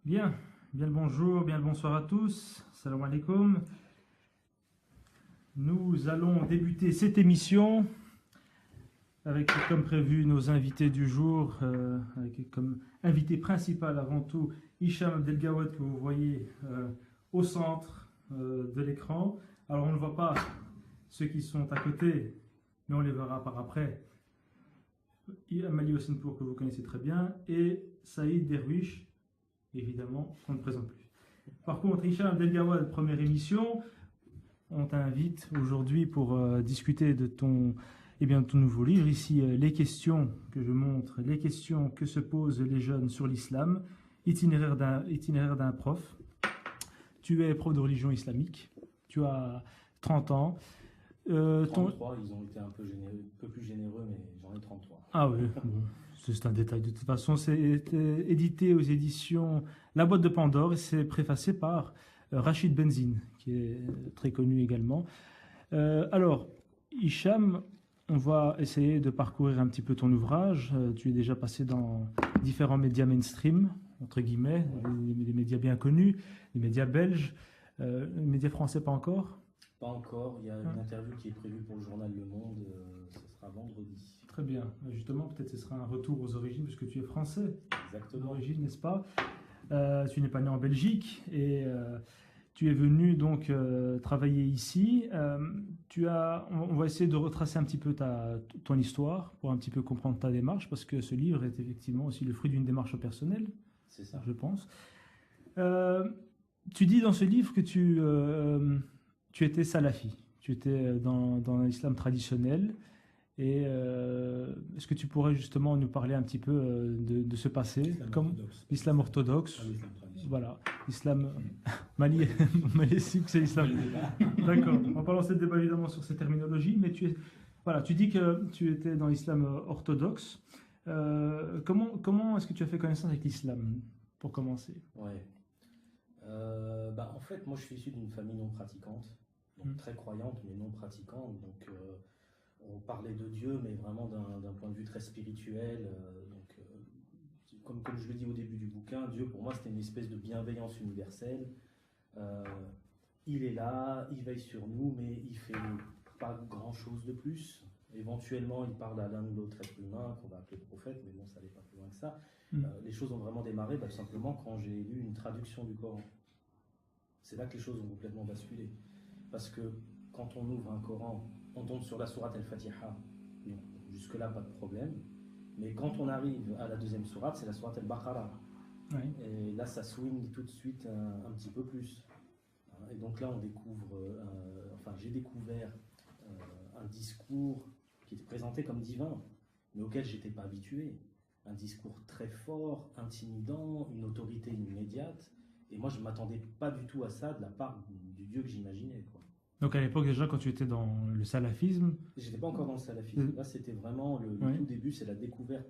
Bien, bien le bonjour, bien le bonsoir à tous. Salam alaikum. Nous allons débuter cette émission avec, comme prévu, nos invités du jour, avec comme invité principal avant tout Hicham Abdelgawad que vous voyez au centre de l'écran. Alors on ne voit pas ceux qui sont à côté, mais on les verra par après. Amali Hossenpour que vous connaissez très bien et Saïd Derwish, évidemment, qu'on ne présente plus. Par contre, Hicham Abdelgawad, première émission, on t'invite aujourd'hui pour discuter de ton nouveau livre. Ici, les questions que je montre, les questions que se posent les jeunes sur l'islam, itinéraire d'un prof. Tu es prof de religion islamique, tu as 30 ans. 33, ils ont été un peu plus généreux, mais j'en ai 33. Ah oui, bon, c'est un détail. De toute façon, c'est édité aux éditions La Boîte de Pandore et c'est préfacé par Rachid Benzine, qui est très connu également. Alors, Hicham, on va essayer de parcourir un petit peu ton ouvrage. Tu es déjà passé dans différents médias mainstream, entre guillemets, des médias bien connus, les médias belges, les médias français pas encore. Pas encore, il y a une interview qui est prévue pour le journal Le Monde, ce sera vendredi. Très bien, justement, peut-être ce sera un retour aux origines, puisque tu es français. Exactement. D'origine, n'est-ce pas? Tu n'es pas né en Belgique et tu es venu donc travailler ici. On va essayer de retracer un petit peu ton histoire pour un petit peu comprendre ta démarche, parce que ce livre est effectivement aussi le fruit d'une démarche personnelle, C'est ça. je pense. Tu dis dans ce livre que tu étais salafi, tu étais dans l'islam traditionnel. Et est-ce que tu pourrais justement nous parler un petit peu de ce passé, comme l'islam orthodoxe, voilà, l'islam malécique, c'est l'islam. D'accord, on va pas lancer le débat évidemment sur ces terminologies, mais tu dis que tu étais dans l'islam orthodoxe. Comment est-ce que tu as fait connaissance avec l'islam, pour commencer? Ouais. En fait, moi je suis issu d'une famille non pratiquante, donc très croyante, mais non pratiquante. Donc on parlait de Dieu, mais vraiment d'un point de vue très spirituel. Comme je le dis au début du bouquin, Dieu pour moi c'était une espèce de bienveillance universelle. Il est là, il veille sur nous, mais il fait pas grand chose de plus. Éventuellement, il parle à l'un ou l'autre être humain qu'on va appeler prophète, mais bon, ça n'allait pas plus loin que ça. Les choses ont vraiment démarré tout simplement quand j'ai lu une traduction du Coran. C'est là que les choses ont complètement basculé. Parce que quand on ouvre un Coran, on tombe sur la sourate Al-Fatiha. Jusque-là, pas de problème. Mais quand on arrive à la deuxième sourate, c'est la sourate Al-Baqarah. Oui. Et là, ça swing tout de suite un petit peu plus. Et donc là, on découvre, j'ai découvert un discours qui était présenté comme divin, mais auquel je n'étais pas habitué. Un discours très fort, intimidant, une autorité immédiate. Et moi, je ne m'attendais pas du tout à ça de la part du Dieu que j'imaginais, quoi. Donc à l'époque déjà, quand tu étais dans le salafisme, j'étais pas encore dans le salafisme. Là, c'était vraiment le tout début, c'est la découverte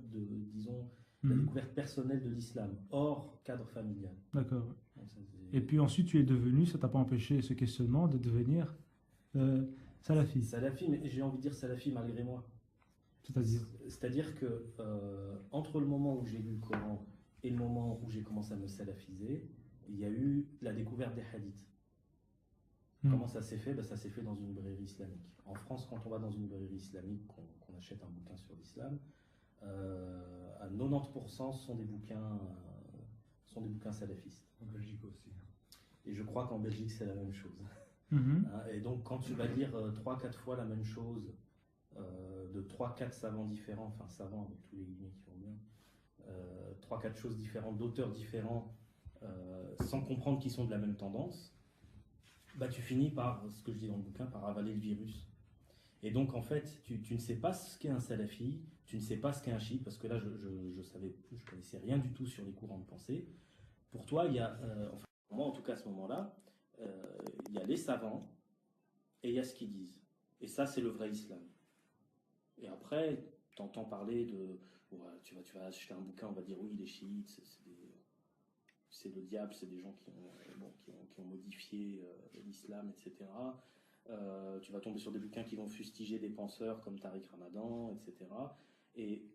la découverte personnelle de l'islam, hors cadre familial. D'accord. Et puis ensuite, tu es devenu, ça t'a pas empêché ce questionnement de devenir salafi. Salafi, mais j'ai envie de dire salafi malgré moi. C'est-à-dire que entre le moment où j'ai lu le Coran et le moment où j'ai commencé à me salafiser, il y a eu la découverte des hadiths. Comment ça s'est fait? Ça s'est fait dans une librairie islamique. En France, quand on va dans une librairie islamique, qu'on achète un bouquin sur l'islam, à 90% sont des bouquins salafistes. En Belgique aussi. Et je crois qu'en Belgique, c'est la même chose. Et donc, quand tu vas lire 3-4 fois la même chose, de 3-4 savants différents, enfin savants avec tous les guillemets qui vont bien, 3-4 choses différentes, d'auteurs différents, sans comprendre qu'ils sont de la même tendance, tu finis par, ce que je dis dans le bouquin, par avaler le virus. Et donc en fait, tu ne sais pas ce qu'est un salafi, tu ne sais pas ce qu'est un chiite, parce que là je connaissais rien du tout sur les courants de pensée. Pour toi, il y a, pour moi en tout cas à ce moment-là, il y a les savants et il y a ce qu'ils disent. Et ça, c'est le vrai islam. Et après, tu entends parler de, tu vas acheter un bouquin, on va dire oui, les chiites, c'est le diable, c'est des gens qui ont modifié l'islam, etc. Tu vas tomber sur des bouquins qui vont fustiger des penseurs comme Tariq Ramadan, etc. Et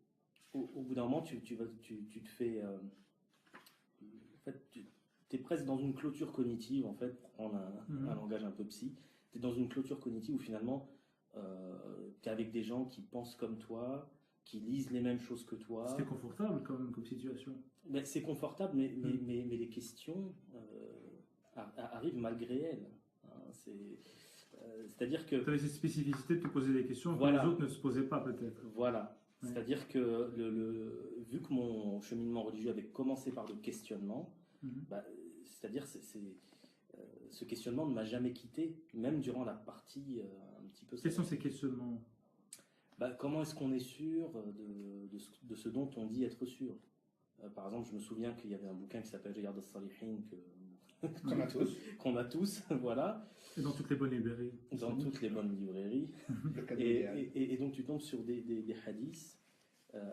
au bout d'un moment, tu te fais... en fait, es presque dans une clôture cognitive, en fait, pour prendre un langage un peu psy. Tu es dans une clôture cognitive où finalement, tu es avec des gens qui pensent comme toi, qui lisent les mêmes choses que toi. C'était confortable quand même comme situation. Ben, c'est confortable, mais les questions arrivent malgré elles. Hein, c'est-à-dire que... Tu avais cette spécificité de te poser des questions que les autres ne se posaient pas peut-être. Voilà. Ouais. C'est-à-dire que vu que mon cheminement religieux avait commencé par le questionnement, bah, c'est-à-dire ce questionnement ne m'a jamais quitté, même durant la partie un petit peu... Quels sont ces questionnements? Bah, comment est-ce qu'on est sûr de ce dont on dit être sûr? Par exemple, je me souviens qu'il y avait un bouquin qui s'appelle Riyad al-Salihin qu'on a tous, voilà. Et dans toutes les bonnes librairies. Dans toutes les bonnes librairies. et donc tu tombes sur des hadiths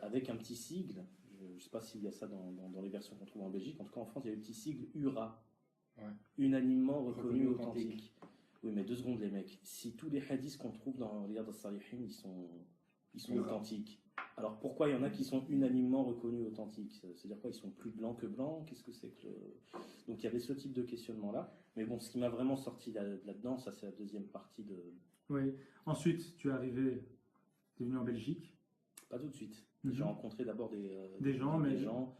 avec un petit sigle. Je ne sais pas s'il y a ça dans les versions qu'on trouve en Belgique. En tout cas, en France, il y a le petit sigle URA. Ouais. Unanimement reconnu authentique. Oui, mais 2 secondes, les mecs. Si tous les hadiths qu'on trouve dans Riyad al-Salihin, ils sont authentiques. Alors pourquoi il y en a qui sont unanimement reconnus authentiques? C'est-à-dire quoi? Ils sont plus blancs que blancs? Qu'est-ce que c'est que Donc il y avait ce type de questionnement-là. Mais bon, ce qui m'a vraiment sorti là-dedans, ça c'est la deuxième partie de... Oui. Ensuite, tu es venu en Belgique? Pas tout de suite. J'ai rencontré d'abord des gens,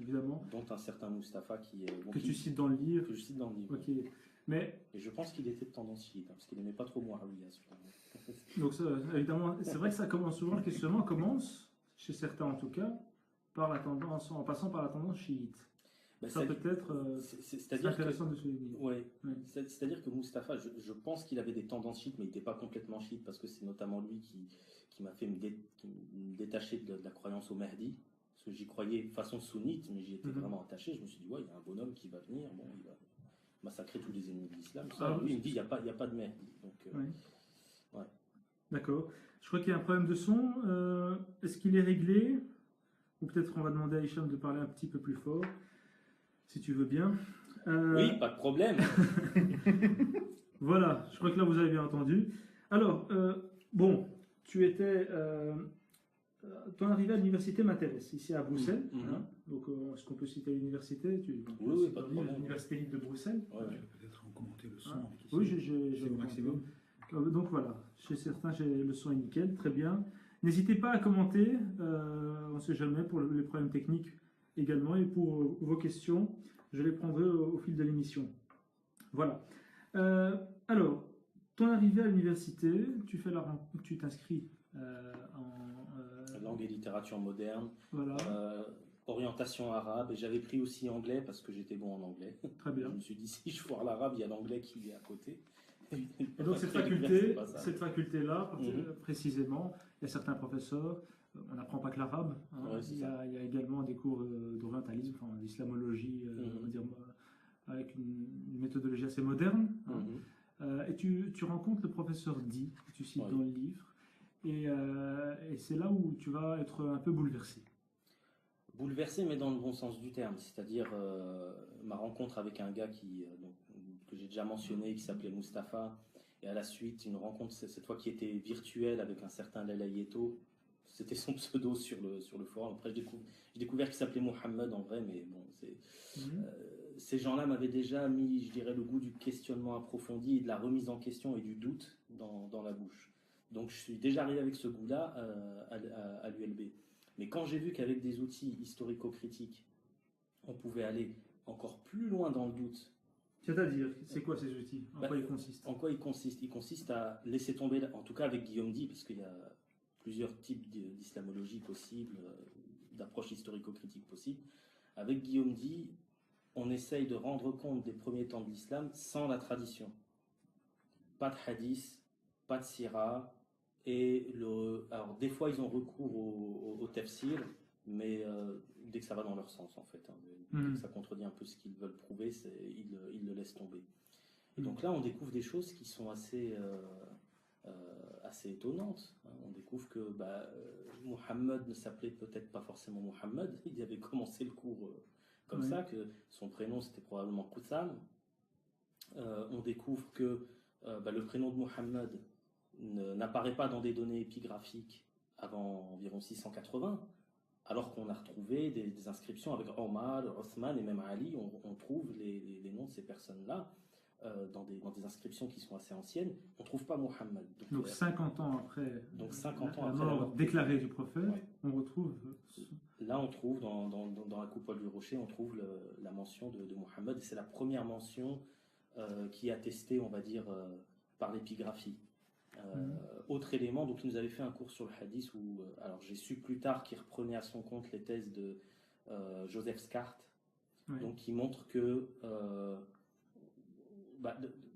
évidemment, dont un certain Mustapha tu cites dans le livre. Que je cite dans le livre. Ok. Mais... Et je pense qu'il était de tendance chiite, parce qu'il n'aimait pas trop Muawiyah. Donc ça, évidemment, c'est vrai que ça commence souvent, le questionnement commence, chez certains en tout cas, en passant par la tendance chiite. Bah, ça peut-être c'est intéressant de souligner. Ouais. C'est-à-dire que Mustapha, je pense qu'il avait des tendances chiites, mais il n'était pas complètement chiite, parce que c'est notamment lui qui m'a fait me détacher de la croyance au Mahdi, parce que j'y croyais de façon sunnite, mais j'y étais vraiment attaché. Je me suis dit, ouais, il y a un bonhomme qui va venir, bon, il va massacrer tous les ennemis de l'islam. Lui, il me dit, il n'y a pas de Mahdi. Donc, ouais. D'accord. Je crois qu'il y a un problème de son. Est-ce qu'il est réglé? Ou peut-être on va demander à Hicham de parler un petit peu plus fort, si tu veux bien. Oui, pas de problème. Voilà, je crois que là vous avez bien entendu. Alors, bon, tu étais... ton arrivée à l'université m'intéresse, ici à Bruxelles. Hein, donc, est-ce qu'on peut citer l'université? Oui, pas de problème. L'université libre de Bruxelles. Ouais. Tu peux peut-être commenter le son. Oui, j'ai au maximum. Donc voilà, chez certains, le son est nickel, très bien. N'hésitez pas à commenter, on ne sait jamais, pour les problèmes techniques également, et pour vos questions, je les prendrai au fil de l'émission. Voilà. Alors, ton arrivée à l'université, tu t'inscris en langue et littérature moderne, voilà. Orientation arabe, et j'avais pris aussi anglais parce que j'étais bon en anglais. Très bien. Je me suis dit, si je foire l'arabe, il y a l'anglais qui est à côté. Et donc cette faculté-là, précisément, il y a certains professeurs, on n'apprend pas que l'arabe, hein, il y a également des cours d'orientalisme, d'islamologie, on va dire, avec une méthodologie assez moderne. Hein. Et tu rencontres le professeur Di, que tu cites dans le livre, et c'est là où tu vas être un peu bouleversé. Bouleversé, mais dans le bon sens du terme, c'est-à-dire ma rencontre avec un gars que j'ai déjà mentionné, qui s'appelait Mustapha, et à la suite une rencontre cette fois qui était virtuelle avec un certain Lalayeto, c'était son pseudo sur le forum. Après j'ai découvert qu'il s'appelait Mohamed en vrai, mais bon, ces gens-là m'avaient déjà mis, je dirais, le goût du questionnement approfondi et de la remise en question et du doute dans la bouche. Donc je suis déjà arrivé avec ce goût-là à l'ULB. Mais quand j'ai vu qu'avec des outils historico-critiques, on pouvait aller encore plus loin dans le doute. C'est-à-dire, c'est quoi ces outils? En quoi ils consistent? En quoi ils consistent? Ils consistent à laisser tomber, en tout cas avec Guillaume Di, parce qu'il y a plusieurs types d'islamologie possibles, d'approches historico-critiques possibles. Avec Guillaume Di, on essaye de rendre compte des premiers temps de l'islam sans la tradition. Pas de hadith, pas de sira. Alors, des fois, ils ont recours au tafsir, mais dès que ça va dans leur sens, en fait. Hein, dès que ça contredit un peu ce qu'ils veulent prouver, ils le laissent tomber. Et donc là, on découvre des choses qui sont assez étonnantes. Hein. On découvre que Mohammed ne s'appelait peut-être pas forcément Mohammed. Il avait commencé le cours comme ça, que son prénom, c'était probablement Qutham. On découvre que le prénom de Mohammed n'apparaît pas dans des données épigraphiques avant environ 680, Alors qu'on a retrouvé des inscriptions avec Omar, Othman et même Ali, on trouve les noms de ces personnes-là dans des inscriptions qui sont assez anciennes. On ne trouve pas Muhammad. Donc 50 ans après, donc 50 ans la après mort déclarée du prophète, ouais. On retrouve... Là, on trouve dans la coupole du rocher, on trouve la mention de Muhammad. Et c'est la première mention qui est attestée, on va dire, par l'épigraphie. Autre élément, donc il nous avait fait un cours sur le hadith où, alors j'ai su plus tard qu'il reprenait à son compte les thèses de Joseph Scart, oui. Donc qui montre que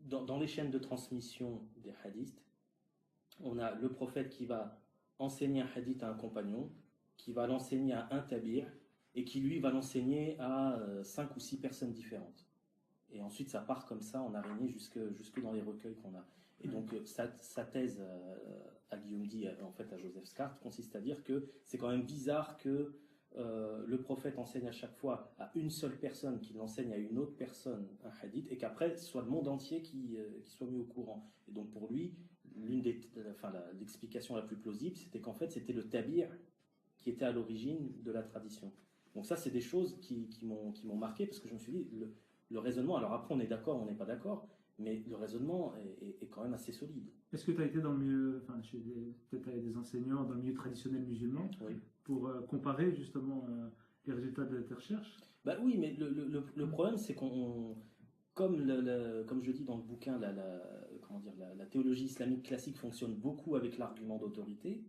dans les chaînes de transmission des hadiths, on a le prophète qui va enseigner un hadith à un compagnon, qui va l'enseigner à un tabir, et qui lui va l'enseigner à 5 ou 6 personnes différentes. Et ensuite ça part comme ça en araignée jusque dans les recueils qu'on a. Et donc sa thèse à Guillaume Di, en fait à Joseph Scart, consiste à dire que c'est quand même bizarre que le prophète enseigne à chaque fois à une seule personne, qui l'enseigne à une autre personne un hadith, et qu'après ce soit le monde entier qui soit mis au courant. Et donc pour lui, l'explication la plus plausible, c'était qu'en fait c'était le tabir qui était à l'origine de la tradition. Donc ça c'est des choses qui m'ont marqué, parce que je me suis dit, le raisonnement, alors après on est d'accord, on n'est pas d'accord, mais le raisonnement est quand même assez solide. Est-ce que tu as été dans le milieu, peut-être avec des enseignants dans le milieu traditionnel musulman, oui, pour comparer justement les résultats de tes recherches? Bah oui, mais le problème c'est qu'on, comme je dis dans le bouquin, la théologie islamique classique fonctionne beaucoup avec l'argument d'autorité,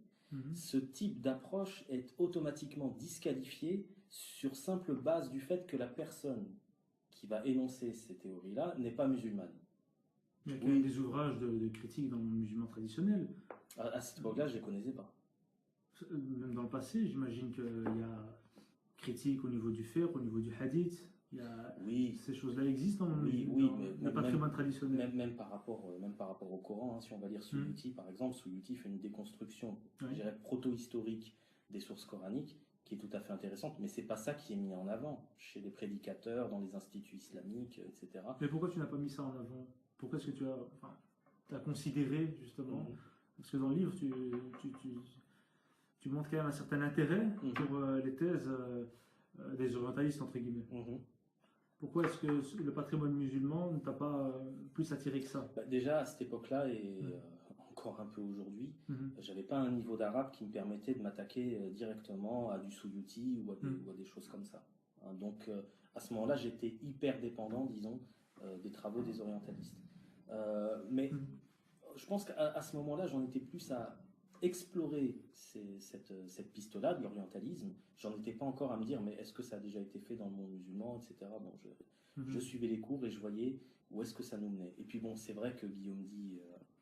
ce type d'approche est automatiquement disqualifié sur simple base du fait que la personne qui va énoncer ces théories-là n'est pas musulmane. Il y a quand même des ouvrages de critique dans le musulman traditionnel. À cette époque-là, je ne les connaissais pas. Même dans le passé, j'imagine qu'il y a critique au niveau du fiqh, au niveau du hadith. Oui. Ces choses-là existent dans le patrimoine traditionnel. Même par rapport au Coran, hein, si on va lire Suyuti, par exemple, Suyuti fait une déconstruction, je dirais, proto-historique des sources coraniques, qui est tout à fait intéressante, mais c'est pas ça qui est mis en avant chez les prédicateurs, dans les instituts islamiques, etc. Mais pourquoi tu n'as pas mis ça en avant? Pourquoi est-ce que tu as considéré, justement, parce que dans le livre, tu montres quand même un certain intérêt pour les thèses des orientalistes, entre guillemets. Pourquoi est-ce que le patrimoine musulman ne t'a pas plus attiré que ça? Déjà, à cette époque-là, et encore un peu aujourd'hui, j'avais pas un niveau d'arabe qui me permettait de m'attaquer directement à du Suyuti ou à des choses comme ça. Hein, donc, à ce moment-là, j'étais hyper dépendant, disons, des travaux des orientalistes. Mais je pense qu'à ce moment-là, j'en étais plus à explorer cette piste-là de l'orientalisme. J'en étais pas encore à me dire, mais est-ce que ça a déjà été fait dans le monde musulman, etc. Bon, je suivais les cours et je voyais où est-ce que ça nous menait. Et puis bon, c'est vrai que Guillaume Di,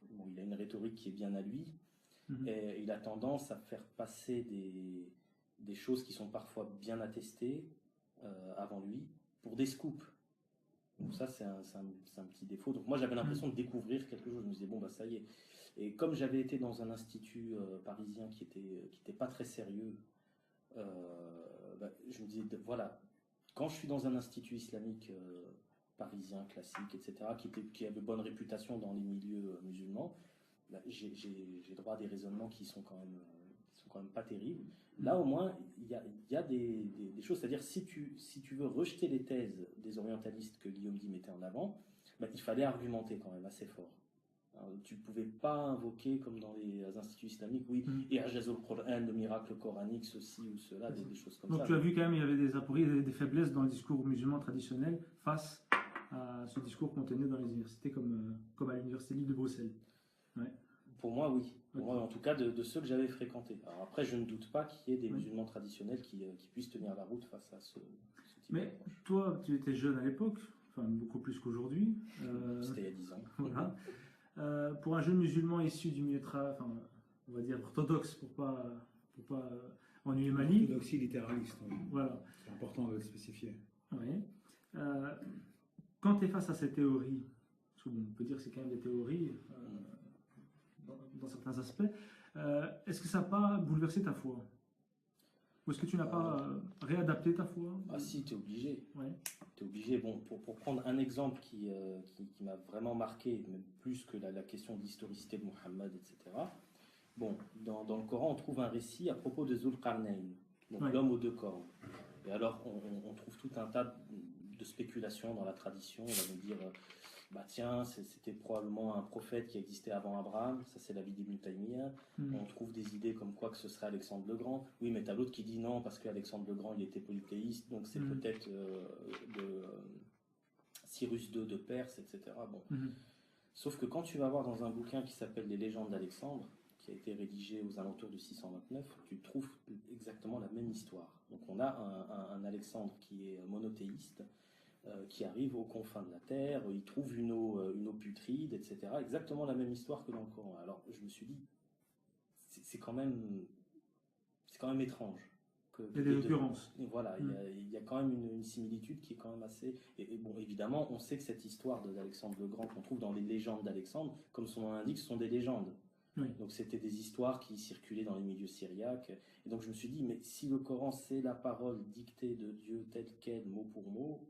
il a une rhétorique qui est bien à lui, et il a tendance à faire passer des choses qui sont parfois bien attestées avant lui pour des scoops. Donc ça, c'est un petit défaut. Donc moi, j'avais l'impression de découvrir quelque chose. Je me disais, bon, bah ça y est. Et comme j'avais été dans un institut parisien qui était pas très sérieux, je me disais, voilà, quand je suis dans un institut islamique parisien, classique, etc., qui avait bonne réputation dans les milieux musulmans, j'ai droit à des raisonnements qui sont quand même pas terribles. Là, au moins, il y a des choses. C'est-à-dire, si tu veux rejeter les thèses des orientalistes que Guillaume Di mettait en avant, il fallait argumenter quand même assez fort. Alors, tu ne pouvais pas invoquer, comme dans les instituts islamiques, et Ajazul Qur'an, le miracle coranique, ceci ou cela, des choses comme ça. Donc tu as vu quand même, il y avait des apories, des faiblesses dans le discours musulman traditionnel face à ce discours qu'on tenait dans les universités, comme à l'université libre de Bruxelles. Ouais. Pour moi, oui. Pour moi, en tout cas, de ceux que j'avais fréquentés. Alors après, je ne doute pas qu'il y ait des musulmans traditionnels qui puissent tenir la route face à ce type d'approche. Mais toi, tu étais jeune à l'époque, enfin beaucoup plus qu'aujourd'hui. C'était il y a 10 ans. Voilà. Pour un jeune musulman issu du milieu on va dire orthodoxe, pour pas ennuyer Mali. Orthodoxie littéraliste, oui. Voilà. C'est important de le spécifier. Oui. Quand tu es face à ces théories, parce qu'on peut dire que c'est quand même des théories dans certains aspects, est-ce que ça n'a pas bouleversé ta foi? Ou est-ce que tu n'as pas réadapté ta foi? Ah si, tu es obligé. Ouais. Tu es obligé. Bon, pour prendre un exemple qui m'a vraiment marqué, même plus que la question de l'historicité de Muhammad, etc. Bon, dans le Coran, on trouve un récit à propos de Zul Qarnayn. donc l'homme aux deux cornes. Et alors, on trouve tout un tas de spéculations dans la tradition. On va nous dire, bah tiens, c'était probablement un prophète qui existait avant Abraham. Ça, c'est l'avis d'Ibn Taymiyyah. On trouve des idées comme quoi que ce serait Alexandre le Grand. Oui, mais t'as l'autre qui dit non, parce qu'Alexandre le Grand, il était polythéiste, donc c'est peut-être Cyrus II de Perse, etc. Bon. Sauf que quand tu vas voir dans un bouquin qui s'appelle Les légendes d'Alexandre, qui a été rédigé aux alentours de 629, tu trouves exactement la même histoire. Donc on a un Alexandre qui est monothéiste, qui arrive aux confins de la terre, il trouve une eau putride, etc. Exactement la même histoire que dans le Coran. Alors je me suis dit, c'est quand même étrange. Il y a des occurrences. Voilà, il y a quand même une similitude qui est quand même assez... Et bon, évidemment, on sait que cette histoire d'Alexandre le Grand qu'on trouve dans les légendes d'Alexandre, comme son nom l'indique, ce sont des légendes. Oui. Donc c'était des histoires qui circulaient dans les milieux syriaques. Et donc je me suis dit, mais si le Coran c'est la parole dictée de Dieu telle quelle, mot pour mot,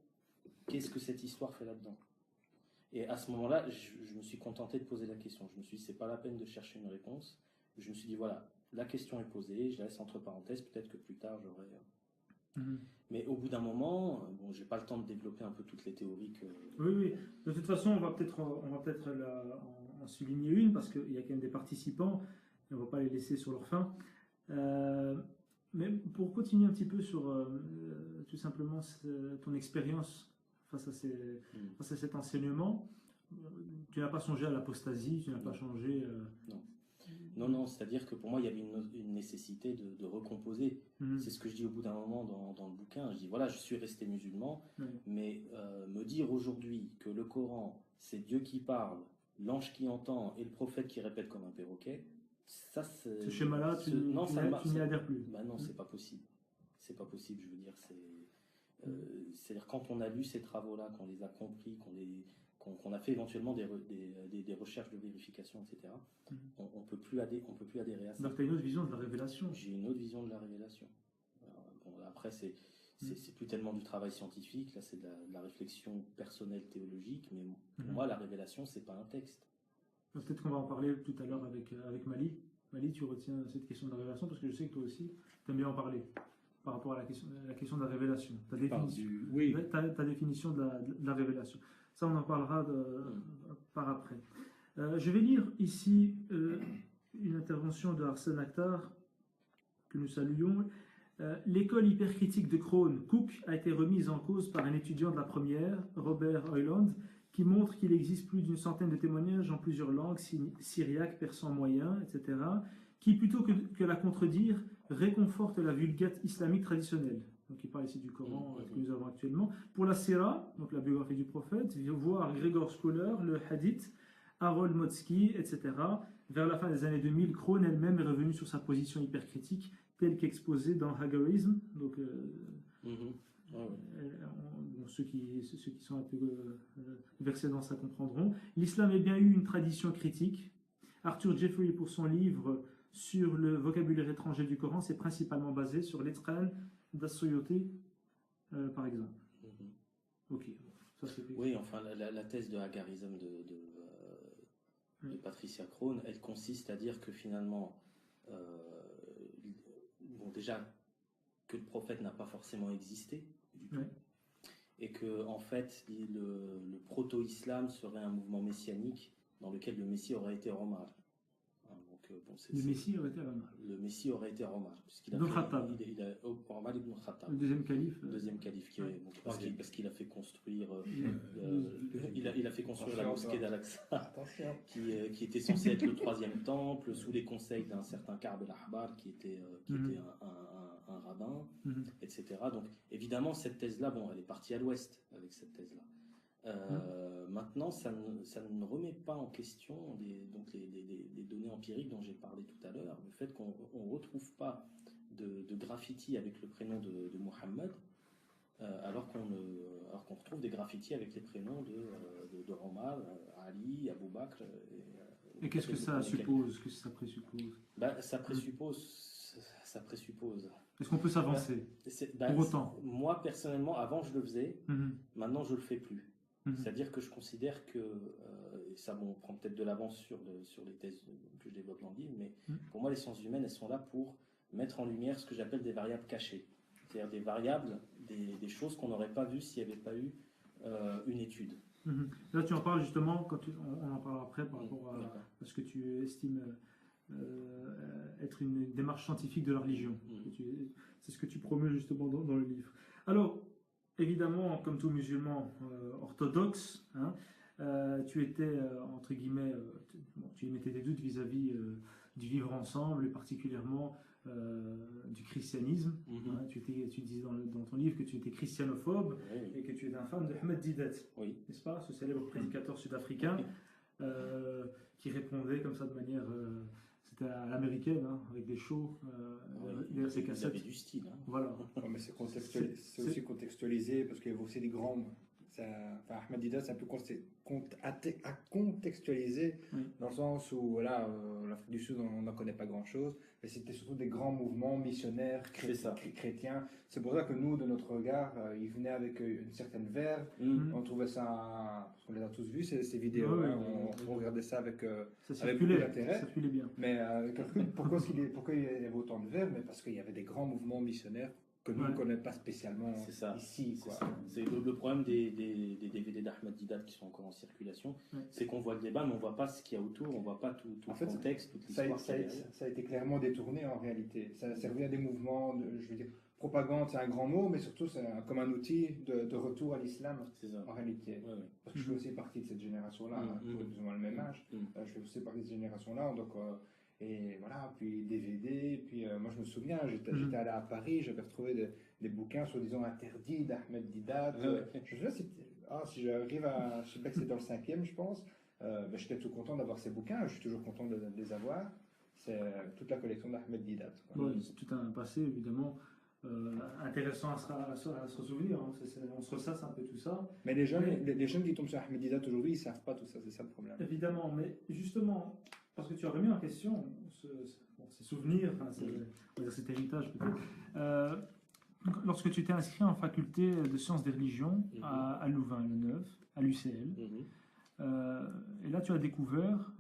qu'est-ce que cette histoire fait là-dedans? Et à ce moment-là, je me suis contenté de poser la question. Je me suis dit, c'est pas la peine de chercher une réponse. Je me suis dit, voilà, la question est posée, je la laisse entre parenthèses, peut-être que plus tard j'aurai... Mais au bout d'un moment, bon, j'ai pas le temps de développer un peu toutes les théories que... Oui. De toute façon, on va peut-être en souligner une, parce qu'il y a quand même des participants, et on ne va pas les laisser sur leur faim. Mais pour continuer un petit peu sur tout simplement ton expérience face à cet enseignement, tu n'as pas songé à l'apostasie, tu n'as pas changé... Non, c'est-à-dire que pour moi, il y avait une nécessité de recomposer. C'est ce que je dis au bout d'un moment dans le bouquin. Je dis, voilà, je suis resté musulman, mais me dire aujourd'hui que le Coran, c'est Dieu qui parle, l'ange qui entend et le prophète qui répète comme un perroquet, ça, ce schéma-là, tu n'y adhères plus. Bah non, c'est pas possible. C'est pas possible, je veux dire. C'est-à-dire, quand on a lu ces travaux-là, qu'on les a compris, qu'on a fait éventuellement des recherches de vérification, etc., on peut plus adhérer à ça. Donc tu as une autre vision de la révélation. J'ai une autre vision de la révélation. Alors, bon, après, c'est plus tellement du travail scientifique, là c'est de la réflexion personnelle théologique, mais pour moi la révélation c'est pas un texte. Peut-être qu'on va en parler tout à l'heure avec Mali. Mali, tu retiens cette question de la révélation, parce que je sais que toi aussi tu aimes bien en parler par rapport à la question de la révélation, ta définition de la révélation. Ça, on en parlera par après. Je vais lire ici une intervention de Arsène Akhtar, que nous saluons. L'école hypercritique de Krohn-Cook a été remise en cause par un étudiant de la première, Robert Hoyland, qui montre qu'il existe plus d'une centaine de témoignages en plusieurs langues, syriaque, persan moyen, etc., qui, plutôt que la contredire, réconfortent la vulgate islamique traditionnelle. Donc il parle ici du Coran que nous avons actuellement. Pour la Sira, donc la biographie du prophète, voir Gregor Scholar, le Hadith, Harold Motsky, etc. Vers la fin des années 2000, Krohn elle-même est revenue sur sa position hypercritique, telle qu'exposée dans Hagarism. Donc ceux qui sont un peu versés dans ça comprendront. L'islam a bien eu une tradition critique. Arthur Jeffrey, pour son livre sur le vocabulaire étranger du Coran, s'est principalement basé sur l'Etran d'As-Suyuti, par exemple. Ok. Ça, oui, enfin, la thèse de Hagarism de Patricia Krohn, elle consiste à dire que finalement, déjà, que le prophète n'a pas forcément existé du tout, et que en fait, le proto-islam serait un mouvement messianique dans lequel le Messie aurait été romain. Le Messie aurait été romain. Le Messie aurait été romain, puisqu'il a Omar ibn Khattab, le deuxième calife. Parce qu'il a fait construire, il a fait construire la mosquée d'Al-Aqsa, qui était censée être le troisième temple, sous les conseils d'un certain Ka'b al-Ahbar, qui était un rabbin, etc. Donc évidemment cette thèse-là, elle est partie à l'ouest avec cette thèse-là. Maintenant, ça ne remet pas en question les données empiriques dont j'ai parlé tout à l'heure, le fait qu'on ne retrouve pas de graffiti avec le prénom de Mohammed, alors qu'on retrouve des graffitis avec les prénoms de Omar, Ali, Abou Bakr. Et qu'est-ce que ça suppose? Qu'est-ce que ça présuppose? Ça présuppose. Est-ce qu'on peut s'avancer pour autant? Moi, personnellement, avant je le faisais, maintenant je le fais plus. C'est-à-dire que je considère que, et ça on prend peut-être de l'avance sur les thèses que je développe dans le livre, mais pour moi les sciences humaines, elles sont là pour mettre en lumière ce que j'appelle des variables cachées. C'est-à-dire des variables, des choses qu'on n'aurait pas vues s'il n'y avait pas eu une étude. Là, tu en parles justement, on en parlera après par rapport à ce que tu estimes être une démarche scientifique de la religion. C'est ce que tu promeux justement dans le livre. Alors, évidemment, comme tout musulman orthodoxe, hein, tu étais, entre guillemets, tu émettais des doutes vis-à-vis du vivre ensemble, et particulièrement du christianisme. Hein, tu disais dans ton livre que tu étais christianophobe et que tu étais un fan de Ahmed Didat, n'est-ce pas, ce célèbre prédicateur sud-africain qui répondait comme ça de manière... c'était à l'américaine, hein, avec des shows derrière ses cassettes. Il avait du style. Hein. Voilà. Mais c'est aussi contextualisé parce qu'il y a aussi des grands... Ahmed Didat, c'est un peu à contextualiser dans le sens où l'Afrique du Sud, on n'en connaît pas grand-chose, mais c'était surtout des grands mouvements missionnaires chrétiens. C'est pour ça que nous, de notre regard, ils venaient avec une certaine verve. On trouvait ça, parce qu'on les a tous vus, ces vidéos, on regardait ça avec beaucoup d'intérêt. Ça circulait bien. Mais pourquoi il y avait autant de verve? Mais parce qu'il y avait des grands mouvements missionnaires que nous ne connaissons pas spécialement ici. C'est le problème des DVD d'Ahmed Didat qui sont encore en circulation, c'est qu'on voit le débat, mais on ne voit pas ce qu'il y a autour, on ne voit pas tout le contexte, toute l'histoire. Ça a été clairement détourné en réalité. Ça servait à des mouvements, je veux dire, propagande, c'est un grand mot, mais surtout c'est comme un outil de retour à l'islam en réalité. Parce que je fais aussi partie de cette génération-là, plus ou moins le même âge. Je fais aussi partie de cette génération-là, donc... Et voilà, puis DVD, puis moi je me souviens, j'étais allé à Paris, j'avais retrouvé des bouquins soi-disant interdits d'Ahmed Didat. Je me souviens, si j'arrive à, je sais pas que c'est dans le 5e, je pense, j'étais tout content d'avoir ces bouquins, je suis toujours content de les avoir. C'est toute la collection d'Ahmed Didat. C'est tout un passé évidemment intéressant à se souvenir, hein. On se ressasse un peu tout ça. Mais les jeunes qui tombent sur Ahmed Didat aujourd'hui, ils ne savent pas tout ça, c'est ça le problème. Évidemment, mais justement, parce que tu as remis en question ces souvenirs, cet héritage peut-être. Lorsque tu t'es inscrit en faculté de sciences des religions à Louvain, le 9, à l'UCL, et là tu as découvert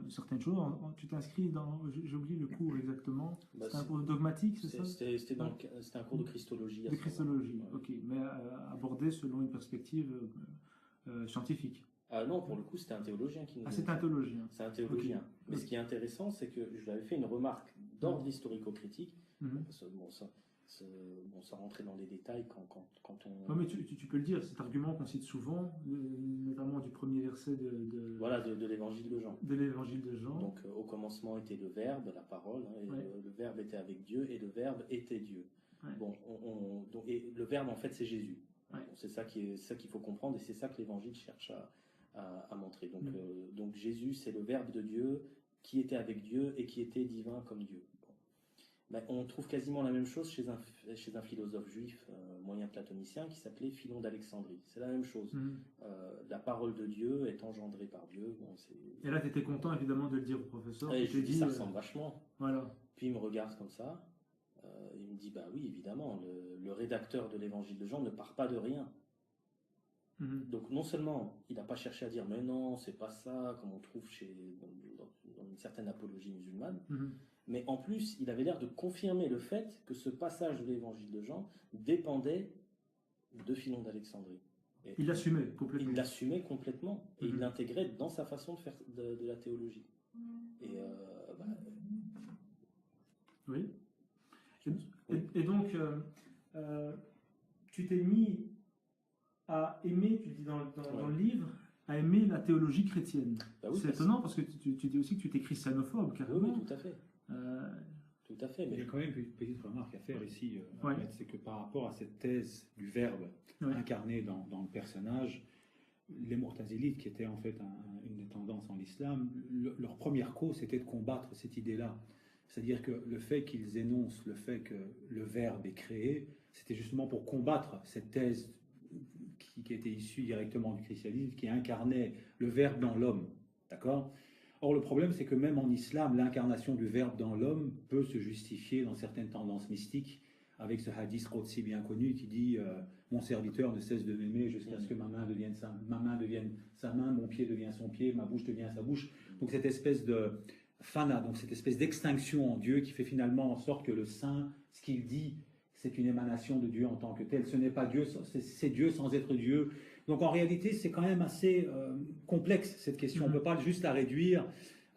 certaines choses. Tu t'es inscrit dans, j'ai oublié le cours exactement, c'était un cours de dogmatique, c'est ça? C'était un cours de christologie. De christologie, ok, mais abordé selon une perspective scientifique. Non, pour le coup, c'était un théologien qui nous dit. C'est un théologien. C'est un théologien. Okay. Mais ce qui est intéressant, c'est que je lui avais fait une remarque d'ordre historico-critique. Parce que, sans rentrer dans les détails, quand on... Non, mais tu peux le dire, cet argument qu'on cite souvent, notamment du premier verset de l'évangile de Jean. De l'évangile de Jean. Donc, au commencement était le Verbe, la parole, hein, et le Verbe était avec Dieu, et le Verbe était Dieu. Bon, et le Verbe, en fait, c'est Jésus. C'est ça qu'il faut comprendre, et c'est ça que l'évangile cherche à montrer. Donc Jésus, c'est le Verbe de Dieu qui était avec Dieu et qui était divin comme Dieu. Bon. On trouve quasiment la même chose chez un philosophe juif moyen platonicien qui s'appelait Philon d'Alexandrie. C'est la même chose. La parole de Dieu est engendrée par Dieu. Bon, et là, tu étais content évidemment de le dire au professeur. Et je lui dis, ça ressemble vachement. Voilà. Puis il me regarde comme ça. Il me dit, bah oui, évidemment, le rédacteur de l'évangile de Jean ne part pas de rien. Donc non seulement il n'a pas cherché à dire mais non, c'est pas ça, comme on trouve dans une certaine apologie musulmane, mais en plus il avait l'air de confirmer le fait que ce passage de l'évangile de Jean dépendait de Philon d'Alexandrie. Il l'assumait complètement. Il l'assumait complètement et il l'intégrait dans sa façon de faire de la théologie. Et oui. Et donc tu t'es mis à aimer, tu le dis dans le livre, à aimer la théologie chrétienne. Bah oui, c'est étonnant parce que tu dis aussi que tu étais christianophobe, carrément. Oui, tout à fait. Tout à fait. Mais il y a quand même une petite remarque à faire ici, c'est que par rapport à cette thèse du Verbe incarné dans le personnage, les Mu'tazilites, qui étaient en fait une des tendances en islam, leur première cause c'était de combattre cette idée-là. C'est-à-dire que le fait qu'ils énoncent le fait que le Verbe est créé, c'était justement pour combattre cette thèse qui était issue directement du christianisme, qui incarnait le Verbe dans l'homme. D'accord ? Or, le problème, c'est que même en islam, l'incarnation du Verbe dans l'homme peut se justifier dans certaines tendances mystiques, avec ce hadith qudsi bien connu qui dit mon serviteur ne cesse de m'aimer jusqu'à ce que ma main devienne sa main, mon pied devient son pied, ma bouche devient sa bouche. Donc cette espèce fana, donc cette espèce d'extinction en Dieu qui fait finalement en sorte que le saint, ce qu'il dit, c'est une émanation de Dieu en tant que tel. Ce n'est pas Dieu, c'est Dieu sans être Dieu. Donc en réalité, c'est quand même assez complexe cette question. On ne peut pas juste la réduire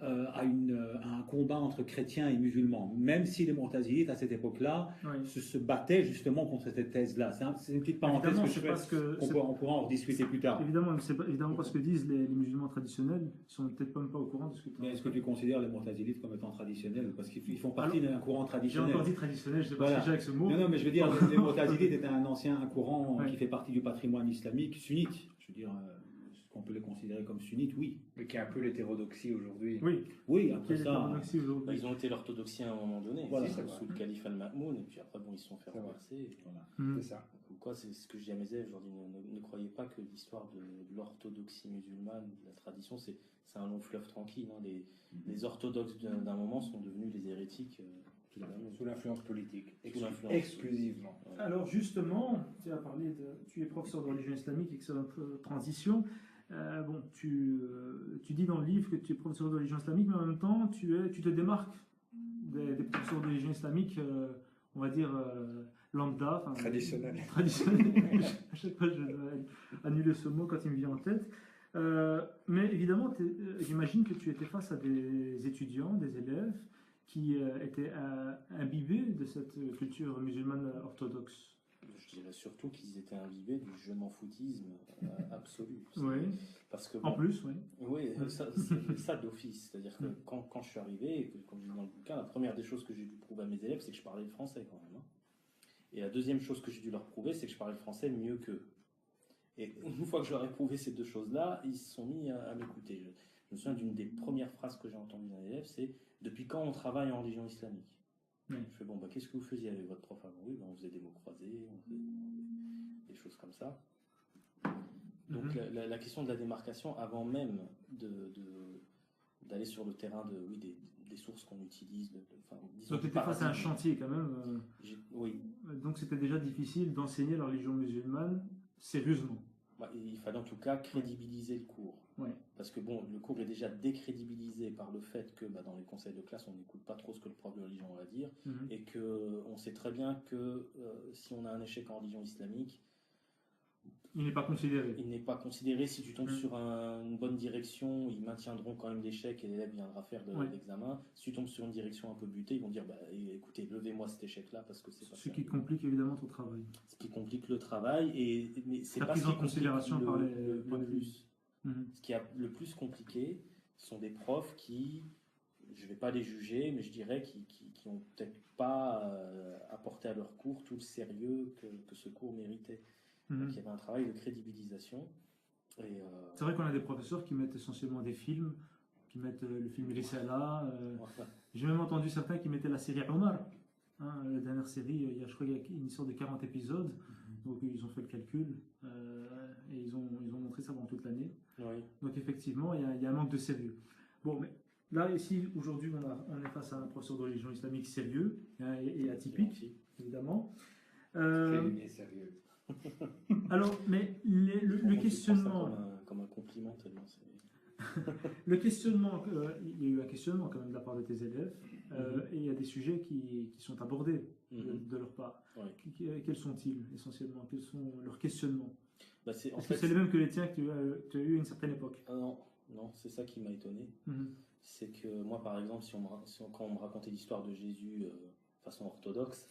à un combat entre chrétiens et musulmans, même si les Mu'tazilites à cette époque-là se battaient justement contre cette thèse-là. C'est une petite parenthèse que je fais, on pourra en rediscuter plus tard. Évidemment, c'est évidemment pas ce que disent les musulmans traditionnels, ils sont peut-être même pas au courant de ce que tu Mais est-ce que tu considères les Mu'tazilites comme étant traditionnels? Parce qu'ils font partie d'un courant traditionnel. J'ai encore dit traditionnel, je ne sais pas si j'ai avec ce mot. Non, mais je veux dire, les Mu'tazilites étaient un courant qui fait partie du patrimoine islamique sunnite. Je veux dire, qu'on peut les considérer comme sunnites, oui. Mais qui est un peu l'hétérodoxie aujourd'hui. Oui, après ça. Ils ont été l'orthodoxie à un moment donné, sous le calife al-Ma'moun, et puis après, ils se sont fait renverser. C'est ça. C'est ce que je dis à mes élèves, je leur dis, ne croyez pas que l'histoire de l'orthodoxie musulmane, de la tradition, c'est un long fleuve tranquille. Hein. Les orthodoxes d'un moment sont devenus les hérétiques. Sous l'influence politique, exclusivement. Alors justement, tu es professeur de religion islamique, excellente transition. Tu dis dans le livre que tu es professeur de religion islamique, mais en même temps, tu te démarques des professeurs de religion islamique, on va dire lambda, traditionnel. À chaque fois, je dois annuler ce mot quand il me vient en tête. Mais évidemment, j'imagine que tu étais face à des étudiants, des élèves qui étaient imbibés de cette culture musulmane orthodoxe. Je dirais surtout qu'ils étaient imbibés du je m'en foutisme absolu. Oui. Parce que, en plus, oui. Oui, ça d'office. C'est-à-dire que quand je suis arrivé, et que, comme je dis dans le bouquin, la première des choses que j'ai dû prouver à mes élèves, c'est que je parlais le français quand même. Hein. Et la deuxième chose que j'ai dû leur prouver, c'est que je parlais le français mieux qu'eux. Et une fois que je leur ai prouvé ces deux choses-là, ils se sont mis à m'écouter. Je me souviens d'une des premières phrases que j'ai entendues d'un élève, c'est « Depuis quand on travaille en religion islamique ?» Je fais « Bon, qu'est-ce que vous faisiez avec votre prof avant ?» Oui, on faisait des mots croisés, on faisait des choses comme ça. Donc la question de la démarcation, avant même d'aller sur le terrain des sources qu'on utilise. Donc tu étais face à un chantier quand même. Oui. Donc c'était déjà difficile d'enseigner la religion musulmane sérieusement. Il fallait en tout cas crédibiliser le cours. Parce que le cours est déjà décrédibilisé par le fait que dans les conseils de classe, on n'écoute pas trop ce que le prof de religion va dire, et qu'on sait très bien que si on a un échec en religion islamique, il n'est pas considéré. Il n'est pas considéré. Si tu tombes sur une bonne direction, ils maintiendront quand même l'échec et l'élève viendra faire l'examen. Si tu tombes sur une direction un peu butée, ils vont dire écoutez, levez-moi cet échec-là parce que c'est pas ce qui complique évidemment ton travail. Ce qui complique le travail, mais c'est pas prise en considération par le plus. Ce qui a le plus compliqué sont des profs qui, je ne vais pas les juger, mais je dirais qui n'ont peut-être pas apporté à leur cours tout le sérieux que ce cours méritait. Donc il y avait un travail de crédibilisation. C'est vrai qu'on a des professeurs qui mettent essentiellement des films, qui mettent le film Risala. J'ai même entendu certains qui mettaient la série Omar. La dernière série, je crois qu'il y a une histoire de 40 épisodes. Donc ils ont fait le calcul et ils ont montré ça pendant toute l'année. Donc effectivement, il y a un manque de sérieux. Bon, mais là, ici, aujourd'hui, on est face à un professeur de religion islamique sérieux et atypique, évidemment. Sérieux. Alors, mais le questionnement... Comme un compliment, tellement c'est... Le questionnement, il y a eu un questionnement quand même de la part de tes élèves, et il y a des sujets qui sont abordés de leur part. Quels sont-ils essentiellement? Quels sont leurs questionnements? Est-ce que c'est les mêmes que les tiens que tu as eu à une certaine époque? Non, c'est ça qui m'a étonné. C'est que moi, par exemple, quand on me racontait l'histoire de Jésus façon orthodoxe,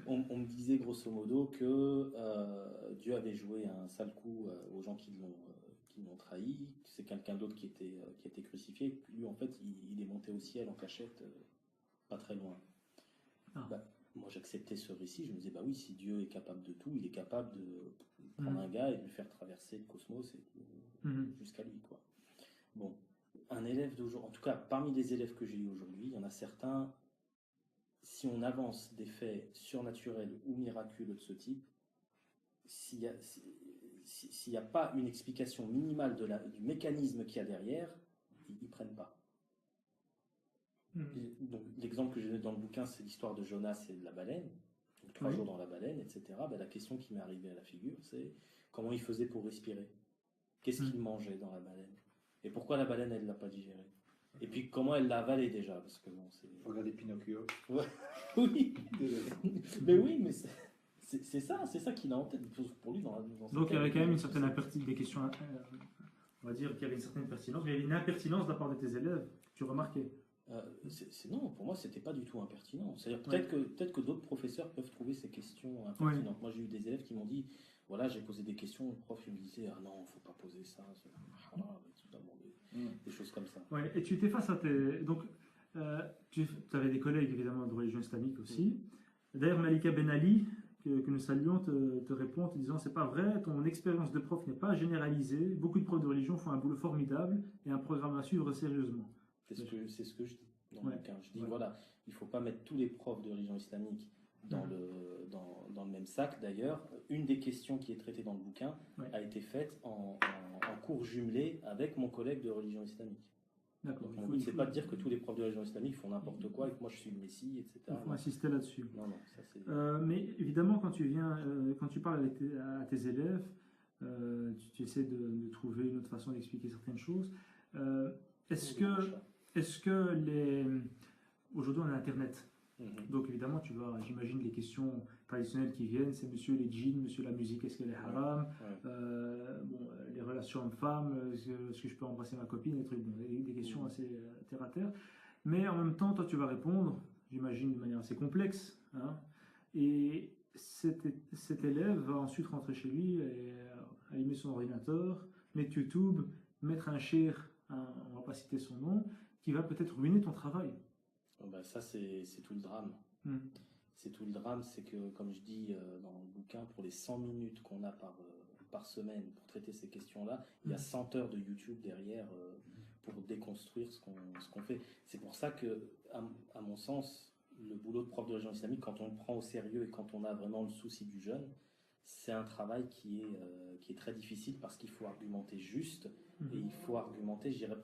on me disait grosso modo que Dieu avait joué un sale coup aux gens qui l'ont trahi, que c'est quelqu'un d'autre qui a été crucifié, que lui en fait il est monté au ciel en cachette pas très loin. Moi j'acceptais ce récit, je me disais oui, si Dieu est capable de tout, il est capable de prendre un gars et de le faire traverser le cosmos jusqu'à lui quoi. Bon, un élève d'aujourd'hui, en tout cas parmi les élèves que j'ai eu aujourd'hui, il y en a certains, si on avance des faits surnaturels ou miraculeux de ce type, s'il n'y a pas une explication minimale du mécanisme qu'il y a derrière, ils ne prennent pas. Donc, l'exemple que j'ai donné dans le bouquin, c'est l'histoire de Jonas et de la baleine. Donc, 3 jours dans la baleine, etc. La question qui m'est arrivée à la figure, c'est comment il faisait pour respirer. Qu'est-ce qu'il mangeait dans la baleine? Et pourquoi la baleine, elle ne l'a pas digéré? Et puis comment elle l'a avalé déjà, parce que bon, c'est... Faut regarder Pinocchio. Ouais. Oui. Mais oui, mais c'est ça qu'il a en tête pour lui dans donc il y avait quand même une certaine pertinence des questions. On va dire qu'il y avait une certaine pertinence, mais il y avait une impertinence de la part de tes élèves. Tu remarquais? Non, pour moi, c'était pas du tout impertinent. C'est-à-dire peut-être que d'autres professeurs peuvent trouver ces questions impertinentes. Moi, j'ai eu des élèves qui m'ont dit, voilà, j'ai posé des questions, le prof il me disait, ah non, faut pas poser ça, des choses comme ça. Ouais, et tu étais face à tes... Donc, tu avais des collègues, évidemment, de religion islamique aussi. D'ailleurs, Malika Ben Ali, que nous saluons, te répond en te disant, c'est pas vrai, ton expérience de prof n'est pas généralisée, beaucoup de profs de religion font un boulot formidable et un programme à suivre sérieusement. C'est ce que je dis dans le bouquin. Je dis, voilà, il ne faut pas mettre tous les profs de religion islamique dans le même sac. D'ailleurs, une des questions qui est traitée dans le bouquin a été faite en cours jumelé avec mon collègue de religion islamique. D'accord. Mon but, c'est pas de dire que tous les profs de religion islamique font n'importe quoi et que moi je suis le messie, etc. Il faut insister là-dessus. Non, ça c'est... mais évidemment, quand tu parles à tes élèves, tu essaies de trouver une autre façon d'expliquer certaines choses. Est-ce que aujourd'hui on a Internet, donc évidemment j'imagine les questions traditionnelles qui viennent, c'est monsieur les djinns, monsieur la musique, est-ce qu'elle est haram, les relations hommes-femmes, est-ce que je peux embrasser ma copine, des questions assez terre à terre, mais en même temps toi tu vas répondre, j'imagine de manière assez complexe, hein, et cet élève va ensuite rentrer chez lui et allumer son ordinateur, mettre YouTube, mettre un shir, on va pas citer son nom, qui va peut-être ruiner ton travail. Ça, c'est tout le drame. C'est tout le drame, c'est que, comme je dis dans le bouquin, pour les 100 minutes qu'on a par semaine pour traiter ces questions-là, il y a 100 heures de YouTube derrière pour déconstruire ce qu'on fait. C'est pour ça que, à mon sens, le boulot de prof de religion islamique, quand on le prend au sérieux et quand on a vraiment le souci du jeune, c'est un travail qui est très difficile parce qu'il faut argumenter juste et il faut argumenter, je dirais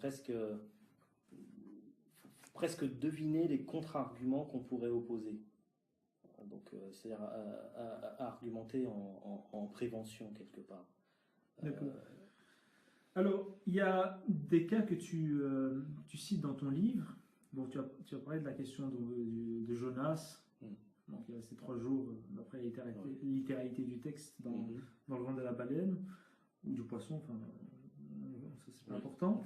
presque deviner les contre-arguments qu'on pourrait opposer. Donc, c'est-à-dire à argumenter en prévention quelque part. D'accord. Alors, il y a des cas que tu cites dans ton livre. Bon, tu as parlé de la question de Jonas. Donc, il y a ces 3 jours d'après littéralité du texte dans le ventre de la baleine ou du poisson. Enfin, ça c'est pas important.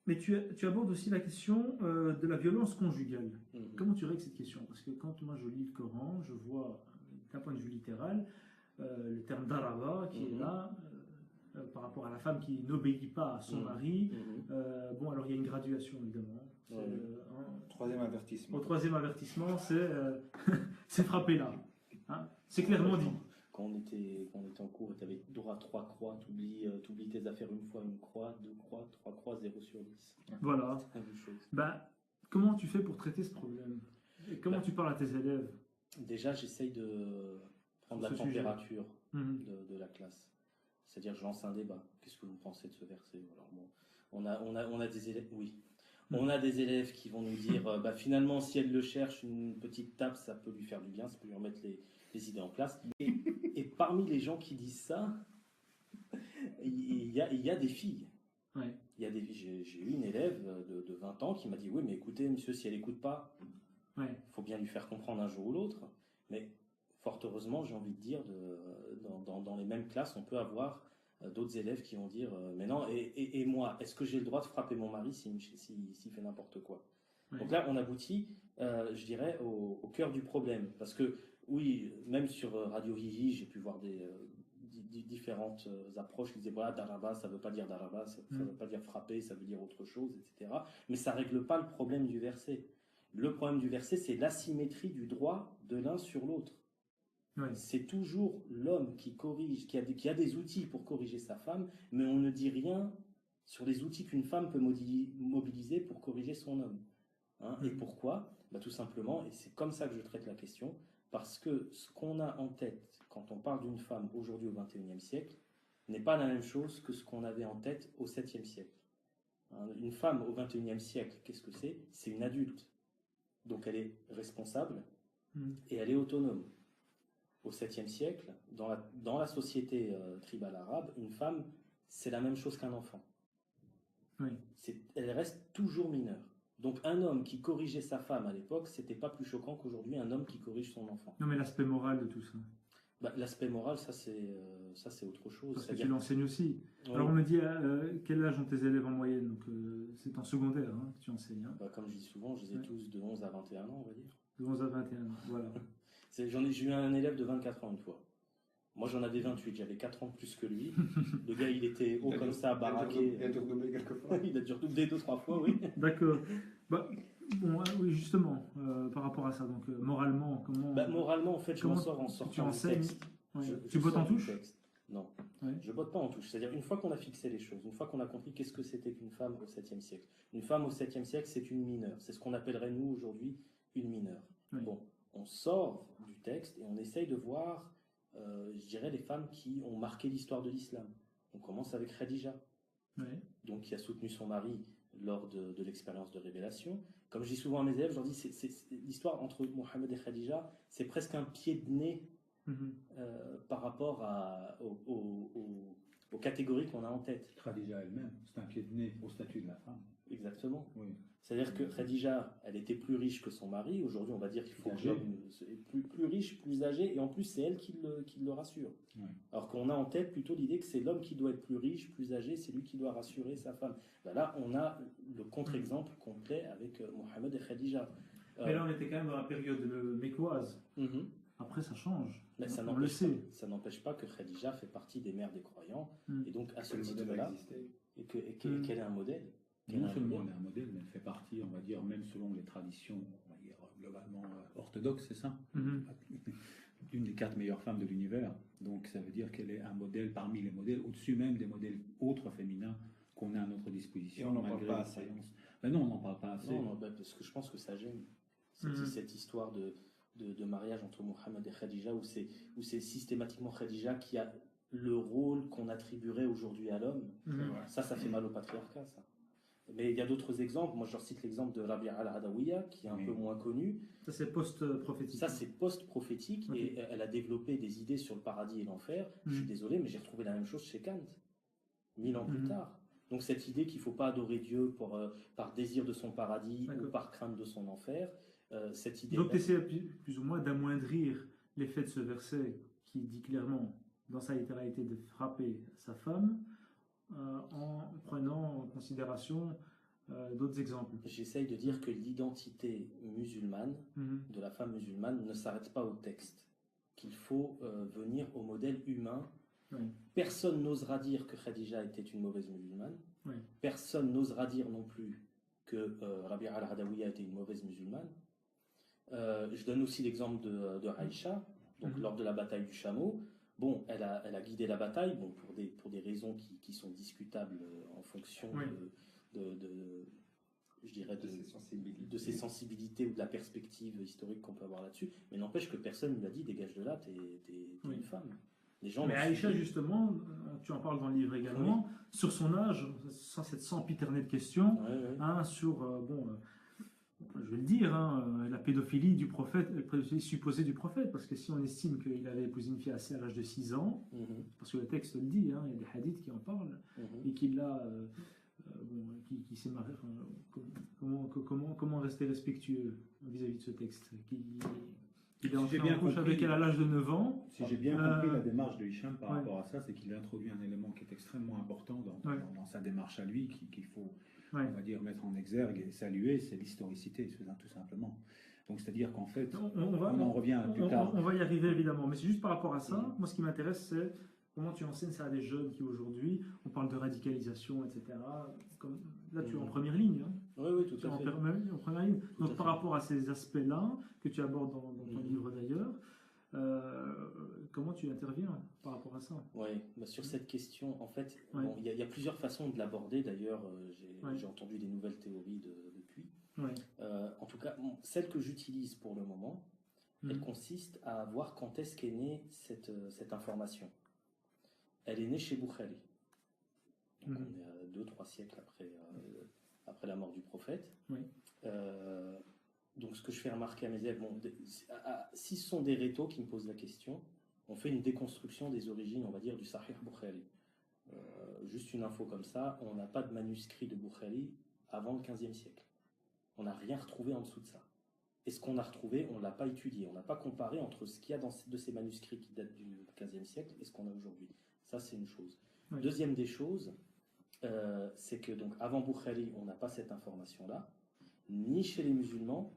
Mais tu abordes aussi la question de la violence conjugale. Comment tu règles cette question? Parce que quand moi je lis le Coran, je vois d'un point de vue littéral le terme daraba qui est là par rapport à la femme qui n'obéit pas à son mari. Bon, alors il y a une graduation évidemment. Troisième avertissement. Au 3e avertissement, c'est frappé là. Hein, c'est clairement dit. Quand on était en cours, tu avais droit à 3 croix, tu oublies tes affaires une fois, 1 croix, 2 croix, 3 croix, 0 sur 10. Voilà. C'est la même chose. Comment tu fais pour traiter ce problème? Et comment tu parles à tes élèves? Déjà, j'essaye de prendre la température de la classe. C'est-à-dire, je lance un débat. Qu'est-ce que vous pensez de ce verset? Alors, bon, on a des élèves, oui. On a des élèves qui vont nous dire, finalement, si elle le cherche, une petite tape, ça peut lui faire du bien, ça peut lui remettre les idées en place. Et parmi les gens qui disent ça, il y a des filles. Ouais. J'ai eu une élève de 20 ans qui m'a dit, oui, mais écoutez, monsieur, si elle n'écoute pas, faut bien lui faire comprendre un jour ou l'autre. Mais fort heureusement, j'ai envie de dire, dans les mêmes classes, on peut avoir d'autres élèves qui vont dire mais non, et moi, est-ce que j'ai le droit de frapper mon mari s'il fait n'importe quoi? Donc là, on aboutit, je dirais, au cœur du problème. Parce que, oui, même sur Radio Hihi, j'ai pu voir différentes approches qui disaient voilà, daraba, ça ne veut pas dire daraba, ça ne veut pas dire frapper, ça veut dire autre chose, etc. Mais ça ne règle pas le problème du verset. Le problème du verset, c'est l'asymétrie du droit de l'un sur l'autre. Ouais. C'est toujours l'homme qui corrige, qui a des outils pour corriger sa femme, mais on ne dit rien sur les outils qu'une femme peut mobiliser pour corriger son homme. Et pourquoi? Tout simplement, et c'est comme ça que je traite la question, parce que ce qu'on a en tête quand on parle d'une femme aujourd'hui au XXIe siècle n'est pas la même chose que ce qu'on avait en tête au 7e siècle. Une femme au XXIe siècle, qu'est-ce que c'est? C'est une adulte. Donc elle est responsable et elle est autonome. Au 7e siècle, dans la société tribale arabe, une femme, c'est la même chose qu'un enfant. Oui. Elle reste toujours mineure. Donc un homme qui corrigeait sa femme à l'époque, c'était pas plus choquant qu'aujourd'hui un homme qui corrige son enfant. Non, mais l'aspect moral de tout ça. L'aspect moral, ça c'est autre chose. Parce que tu l'enseignes aussi. Oui. Alors on me dit, quel âge ont tes élèves en moyenne? Donc c'est en secondaire hein, que tu enseignes. Hein. Comme je dis souvent, je les ai tous de 11 à 21 ans, on va dire. De 11 à 21 ans, voilà. J'ai eu un élève de 24 ans une fois. Moi j'en avais 28, j'avais 4 ans de plus que lui. Le gars il était haut comme ça, baraqué. Il a dû redoubler quelques fois. Il a dû redoubler 2-3 fois, oui. D'accord. Bon, oui, justement, par rapport à ça, donc moralement, comment... Moralement, en fait, je m'en sors en sortant tu enseignes, du texte. Tu bottes en touche? Non, ouais. Je botte pas en touche. C'est-à-dire, une fois qu'on a fixé les choses, une fois qu'on a compris qu'est-ce que c'était qu'une femme au 7e siècle. Une femme au 7e siècle, c'est une mineure. C'est ce qu'on appellerait, nous, aujourd'hui, une mineure. Oui. Bon, on sort du texte et on essaye de voir, je dirais, les femmes qui ont marqué l'histoire de l'islam. On commence avec Khadija, donc qui a soutenu son mari lors de l'expérience de révélation. Comme je dis souvent à mes élèves, je leur dis, c'est l'histoire entre Mohammed et Khadija, c'est presque un pied de nez par rapport aux catégories qu'on a en tête. Khadija elle-même, c'est un pied de nez au statut de la femme. Exactement. Oui. C'est-à-dire que Khadija, elle était plus riche que son mari. Aujourd'hui, on va dire qu'il faut que l'homme soit plus riche, plus âgé, et en plus, c'est elle qui le rassure. Oui. Alors qu'on a en tête plutôt l'idée que c'est l'homme qui doit être plus riche, plus âgé, c'est lui qui doit rassurer sa femme. Là, on a le contre-exemple complet avec Mohammed et Khadija. Mais là, on était quand même dans la période mécoise. Après, ça change. Mais ça on le sait. Ça n'empêche pas que Khadija fait partie des mères des croyants, et donc à ce titre-là, et qu'elle est un modèle. Non seulement elle est un modèle, mais elle fait partie, on va dire, même selon les traditions, on va dire, globalement orthodoxes, c'est ça, une des 4 meilleures femmes de l'univers. Donc ça veut dire qu'elle est un modèle parmi les modèles, au-dessus même des modèles autres féminins qu'on a à notre disposition. Et on n'en parle pas assez. Ben non, on n'en parle pas assez. Non, parce que je pense que ça gêne. Cette histoire de mariage entre Mohammed et Khadija, où c'est systématiquement Khadija qui a le rôle qu'on attribuerait aujourd'hui à l'homme. Ça fait mal au patriarcat, ça. Mais il y a d'autres exemples. Moi, je leur cite l'exemple de Rabi'a al-Adawiya, qui est un peu moins connu. Ça, c'est post-prophétique. Ça, c'est post-prophétique, et elle a développé des idées sur le paradis et l'enfer. Je suis désolé, mais j'ai retrouvé la même chose chez Kant, 1000 ans plus tard. Donc, cette idée qu'il ne faut pas adorer Dieu par désir de son paradis ou par crainte de son enfer, cette idée... Donc, tu essaies plus ou moins d'amoindrir l'effet de ce verset qui dit clairement, dans sa littéralité, de frapper sa femme, en prenant en considération d'autres exemples. J'essaye de dire que l'identité musulmane, de la femme musulmane, ne s'arrête pas au texte, qu'il faut venir au modèle humain. Personne n'osera dire que Khadija était une mauvaise musulmane. Personne n'osera dire non plus que Rabi'a al-Adawiya était une mauvaise musulmane. Je donne aussi l'exemple de Aïcha, donc lors de la bataille du chameau. Bon, elle a guidé la bataille, bon, pour des raisons qui sont discutables en fonction je dirais de ses sensibilités ou de la perspective historique qu'on peut avoir là-dessus. Mais n'empêche que personne ne lui a dit dégage de là, t'es une femme. Les gens. Mais Aïcha, justement, tu en parles dans le livre également, sur son âge, sans cette sempiternelle question, sur je vais le dire, la pédophilie du prophète, la pédophilie supposée du prophèt, parce que si on estime qu'il avait épousé une fille à l'âge de 6 ans, parce que le texte le dit, il y a des hadiths qui en parlent, et qu'il a, qui s'est marié, comment rester respectueux vis-à-vis de ce texte, il est entré en couche avec elle à l'âge de 9 ans. Si j'ai bien compris la démarche de Hicham par rapport à ça, c'est qu'il a introduit un élément qui est extrêmement important dans sa démarche à lui, qu'il faut, on va dire, mettre en exergue et saluer, c'est l'historicité, tout simplement. Donc c'est-à-dire qu'en fait, on en revient plus tard. On va y arriver évidemment, mais c'est juste par rapport à ça, moi ce qui m'intéresse c'est comment tu enseignes ça à des jeunes qui aujourd'hui, on parle de radicalisation, etc. Là tu es en première ligne. Oui, tout à fait. En première ligne. Donc par rapport à ces aspects-là, que tu abordes dans ton livre d'ailleurs, comment tu interviens par rapport à ça? Oui, sur cette question, en fait, il y a plusieurs façons de l'aborder. D'ailleurs, j'ai entendu des nouvelles théories depuis. En tout cas, celle que j'utilise pour le moment, elle consiste à voir quand est-ce qu'est née cette information. Elle est née chez Boukhari. Donc on est à 2-3 siècles après la mort du prophète. Donc ce que je fais remarquer à mes élèves, si ce sont des rétos qui me posent la question, on fait une déconstruction des origines, on va dire, du Sahih Boukhari. Juste une info comme ça, on n'a pas de manuscrit de Bukhari avant le 15e siècle. On n'a rien retrouvé en dessous de ça. Et ce qu'on a retrouvé, on ne l'a pas étudié. On n'a pas comparé entre ce qu'il y a de ces manuscrits qui datent du 15e siècle et ce qu'on a aujourd'hui. Ça, c'est une chose. Oui. Deuxième des choses, c'est que donc, avant Bukhari, on n'a pas cette information-là, ni chez les musulmans,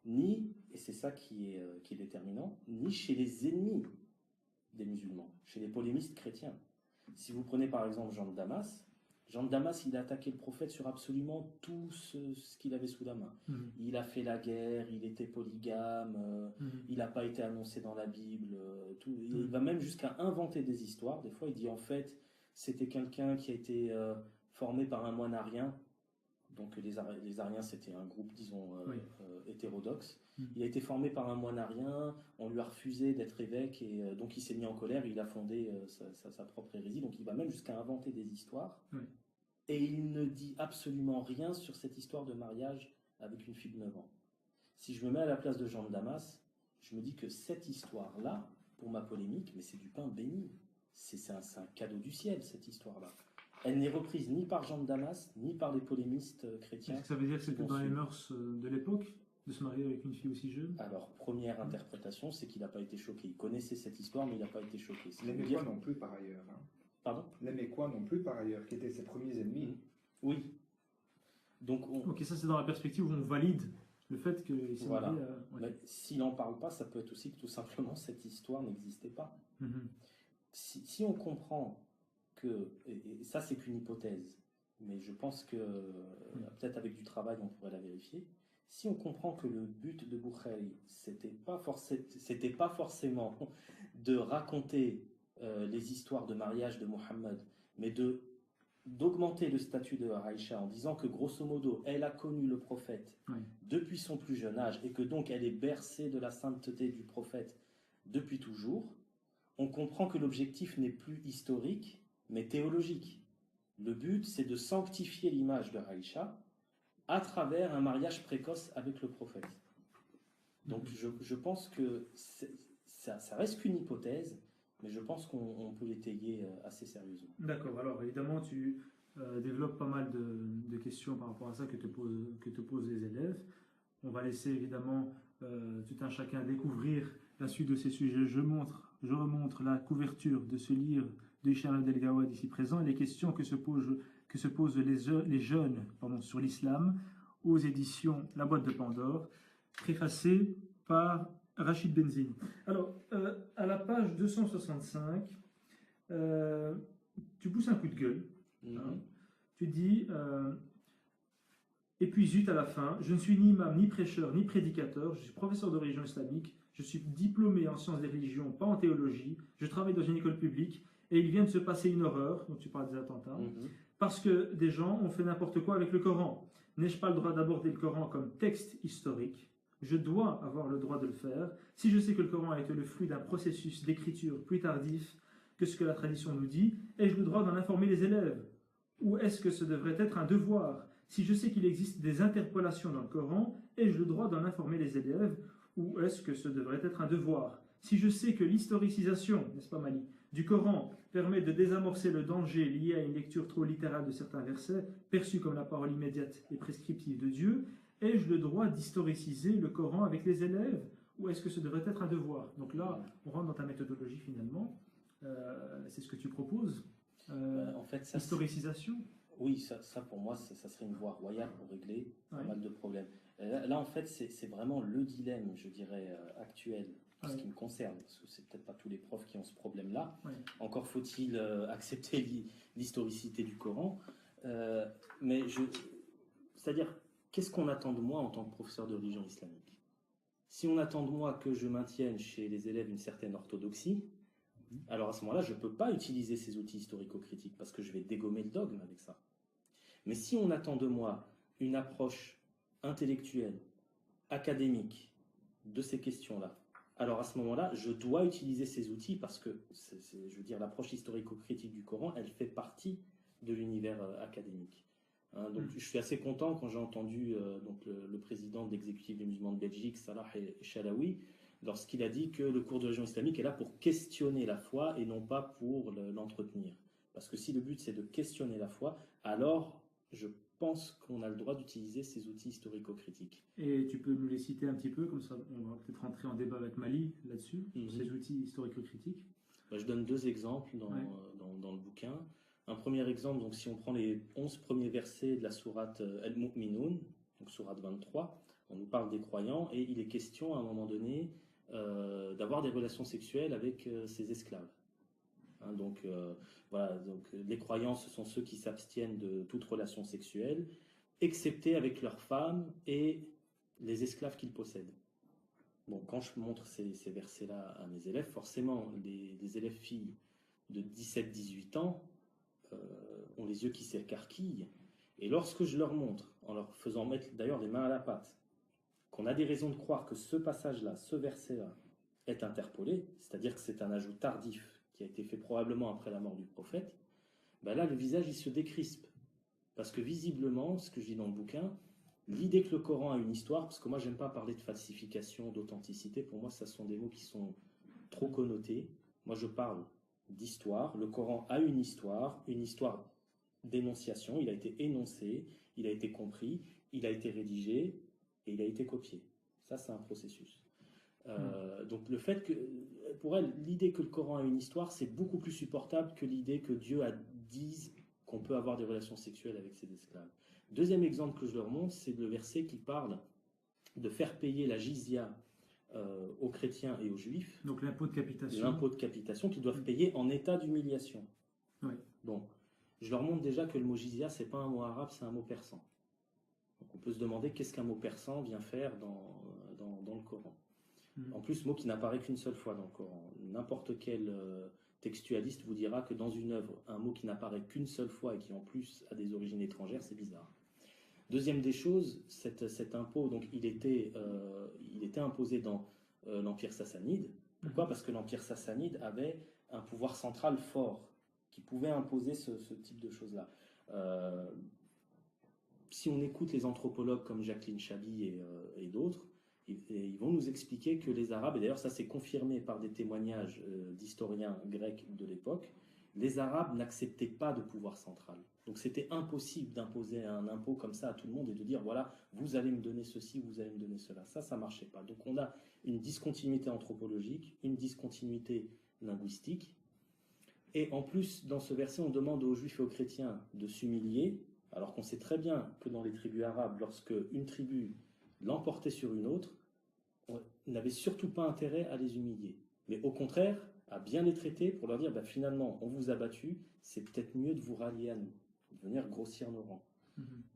ni, et c'est ça qui est déterminant, ni chez les ennemis des musulmans, chez les polémistes chrétiens. Si vous prenez par exemple Jean de Damas, il a attaqué le prophète sur absolument tout ce qu'il avait sous la main. Il a fait la guerre, il était polygame, il n'a pas été annoncé dans la Bible. Il va même jusqu'à inventer des histoires. Des fois, il dit en fait, c'était quelqu'un qui a été formé par un moine arien. Donc les Ariens, c'était un groupe, disons, hétérodoxe. Il a été formé par un moine arien, on lui a refusé d'être évêque, et donc il s'est mis en colère, et il a fondé sa propre hérésie. Donc il va même jusqu'à inventer des histoires. Et il ne dit absolument rien sur cette histoire de mariage avec une fille de 9 ans. Si je me mets à la place de Jean de Damas, je me dis que cette histoire-là, pour ma polémique, mais c'est du pain béni. C'est un cadeau du ciel, cette histoire-là. Elle n'est reprise ni par Jean de Damas, ni par les polémistes chrétiens. Est-ce que ça veut dire que c'était dans les mœurs de l'époque, de se marier avec une fille aussi jeune? Alors, première interprétation, c'est qu'il n'a pas été choqué. Il connaissait cette histoire, mais il n'a pas été choqué. Les Mécois non plus, par ailleurs. Hein. Pardon? Les Mécois non plus, par ailleurs, qui étaient ses premiers ennemis. Oui. Donc, ok, ça c'est dans la perspective où on valide le fait qu'il s'est marié à... Mais s'il n'en parle pas, ça peut être aussi que tout simplement cette histoire n'existait pas. Si on comprend que, et ça c'est qu'une hypothèse, mais je pense que peut-être avec du travail on pourrait la vérifier, si on comprend que le but de Bukhari c'était pas forcément de raconter les histoires de mariage de Mohammed, mais d'augmenter le statut de Aïcha en disant que grosso modo elle a connu le prophète depuis son plus jeune âge et que donc elle est bercée de la sainteté du prophète depuis toujours, on comprend que l'objectif n'est plus historique mais théologique. Le but, c'est de sanctifier l'image de Aïcha à travers un mariage précoce avec le prophète. Donc je pense que ça reste qu'une hypothèse, mais je pense qu'on peut l'étayer assez sérieusement. D'accord, alors évidemment tu développes pas mal de questions par rapport à ça que te posent les élèves. On va laisser évidemment tout un chacun découvrir la suite de ces sujets. Je remontre la couverture de ce livre de Hicham Abdel-Gawad ici présent et les questions que se posent les jeunes sur l'islam aux éditions La Boîte de Pandore, préfacé par Rachid Benzine. Alors, à la page 265, tu pousses un coup de gueule. Tu dis, et puis zut à la fin, je ne suis ni imam, ni prêcheur, ni prédicateur, je suis professeur de religion islamique, je suis diplômé en sciences des religions, pas en théologie, je travaille dans une école publique, et il vient de se passer une horreur, dont tu parles des attentats, parce que des gens ont fait n'importe quoi avec le Coran. N'ai-je pas le droit d'aborder le Coran comme texte historique? Je dois avoir le droit de le faire, si je sais que le Coran a été le fruit d'un processus d'écriture plus tardif que ce que la tradition nous dit, ai-je le droit d'en informer les élèves? Ou est-ce que ce devrait être un devoir? Si je sais qu'il existe des interpolations dans le Coran, ai-je le droit d'en informer les élèves? Ou est-ce que ce devrait être un devoir? Si je sais que l'historicisation, n'est-ce pas Mali, du Coran permet de désamorcer le danger lié à une lecture trop littérale de certains versets, perçus comme la parole immédiate et prescriptive de Dieu, ai-je le droit d'historiciser le Coran avec les élèves? Ou est-ce que ce devrait être un devoir? Donc là, on rentre dans ta méthodologie finalement. C'est ce que tu proposes. En fait, ça, historicisation. Oui, ça pour moi, ça serait une voie royale pour régler pas mal de problèmes. Là, en fait, c'est vraiment le dilemme, je dirais, actuel, ce qui me concerne, parce que c'est peut-être pas tous les profs qui ont ce problème-là. Encore faut-il accepter l'historicité du Coran. Mais c'est-à-dire, qu'est-ce qu'on attend de moi en tant que professeur de religion islamique? Si on attend de moi que je maintienne chez les élèves une certaine orthodoxie, alors à ce moment-là, je ne peux pas utiliser ces outils historico-critiques parce que je vais dégommer le dogme avec ça. Mais si on attend de moi une approche intellectuelle, académique de ces questions-là, alors à ce moment-là, je dois utiliser ces outils parce que, je veux dire, l'approche historico-critique du Coran, elle fait partie de l'univers académique. Donc je suis assez content quand j'ai entendu le président de l'exécutif des musulmans de Belgique, Salah Chalaoui, lorsqu'il a dit que le cours de religion islamique est là pour questionner la foi et non pas pour l'entretenir. Parce que si le but c'est de questionner la foi, alors je pense qu'on a le droit d'utiliser ces outils historico-critiques. Et tu peux nous les citer un petit peu, comme ça on va peut-être rentrer en débat avec Mali là-dessus, sur ces outils historico-critiques. Je donne 2 exemples dans le bouquin. Un premier exemple, donc si on prend les 11 premiers versets de la sourate Al-Mu'minun, donc sourate 23, on nous parle des croyants et il est question à un moment donné d'avoir des relations sexuelles avec ses esclaves. Hein, donc les croyants, ce sont ceux qui s'abstiennent de toute relation sexuelle, excepté avec leurs femmes et les esclaves qu'ils possèdent. Bon, quand je montre ces versets-là à mes élèves, forcément, les élèves filles de 17-18 ans ont les yeux qui s'écarquillent. Et lorsque je leur montre, en leur faisant mettre d'ailleurs les mains à la pâte, qu'on a des raisons de croire que ce passage-là, ce verset-là, est interpolé, c'est-à-dire que c'est un ajout tardif qui a été fait probablement après la mort du prophète, ben là, le visage, il se décrispe. Parce que visiblement, ce que je dis dans le bouquin, l'idée que le Coran a une histoire, parce que moi, j'aime pas parler de falsification, d'authenticité, pour moi, ça sont des mots qui sont trop connotés. Moi, je parle d'histoire. Le Coran a une histoire d'énonciation. Il a été énoncé, il a été compris, il a été rédigé et il a été copié. Ça, c'est un processus. Donc le fait que, pour elle, l'idée que le Coran a une histoire, c'est beaucoup plus supportable que l'idée que Dieu dise qu'on peut avoir des relations sexuelles avec ses esclaves. Deuxième exemple que je leur montre, c'est le verset qui parle de faire payer la jizya aux chrétiens et aux juifs. Donc l'impôt de capitation. L'impôt de capitation qu'ils doivent payer en état d'humiliation. Oui. Bon, je leur montre déjà que le mot jizya, c'est pas un mot arabe, c'est un mot persan. Donc on peut se demander qu'est-ce qu'un mot persan vient faire dans le Coran. En plus, mot qui n'apparaît qu'une seule fois dans le Coran. N'importe quel textualiste vous dira que dans une œuvre, un mot qui n'apparaît qu'une seule fois et qui en plus a des origines étrangères, c'est bizarre. Deuxième des choses, cet impôt, donc il était imposé dans l'Empire sassanide. Pourquoi ? Parce que l'Empire sassanide avait un pouvoir central fort qui pouvait imposer ce type de choses-là. Si on écoute les anthropologues comme Jacqueline Chaby et d'autres, ils vont nous expliquer que les Arabes, et d'ailleurs ça c'est confirmé par des témoignages d'historiens grecs de l'époque, les Arabes n'acceptaient pas de pouvoir central. Donc c'était impossible d'imposer un impôt comme ça à tout le monde et de dire voilà, vous allez me donner ceci, vous allez me donner cela. Ça marchait pas. Donc on a une discontinuité anthropologique, une discontinuité linguistique. Et en plus, dans ce verset, on demande aux Juifs et aux chrétiens de s'humilier, alors qu'on sait très bien que dans les tribus arabes, lorsque une tribu l'emportait sur une autre, on n'avait surtout pas intérêt à les humilier. Mais au contraire, à bien les traiter pour leur dire bah, finalement, on vous a battu, c'est peut-être mieux de vous rallier à nous, de venir grossir nos rangs.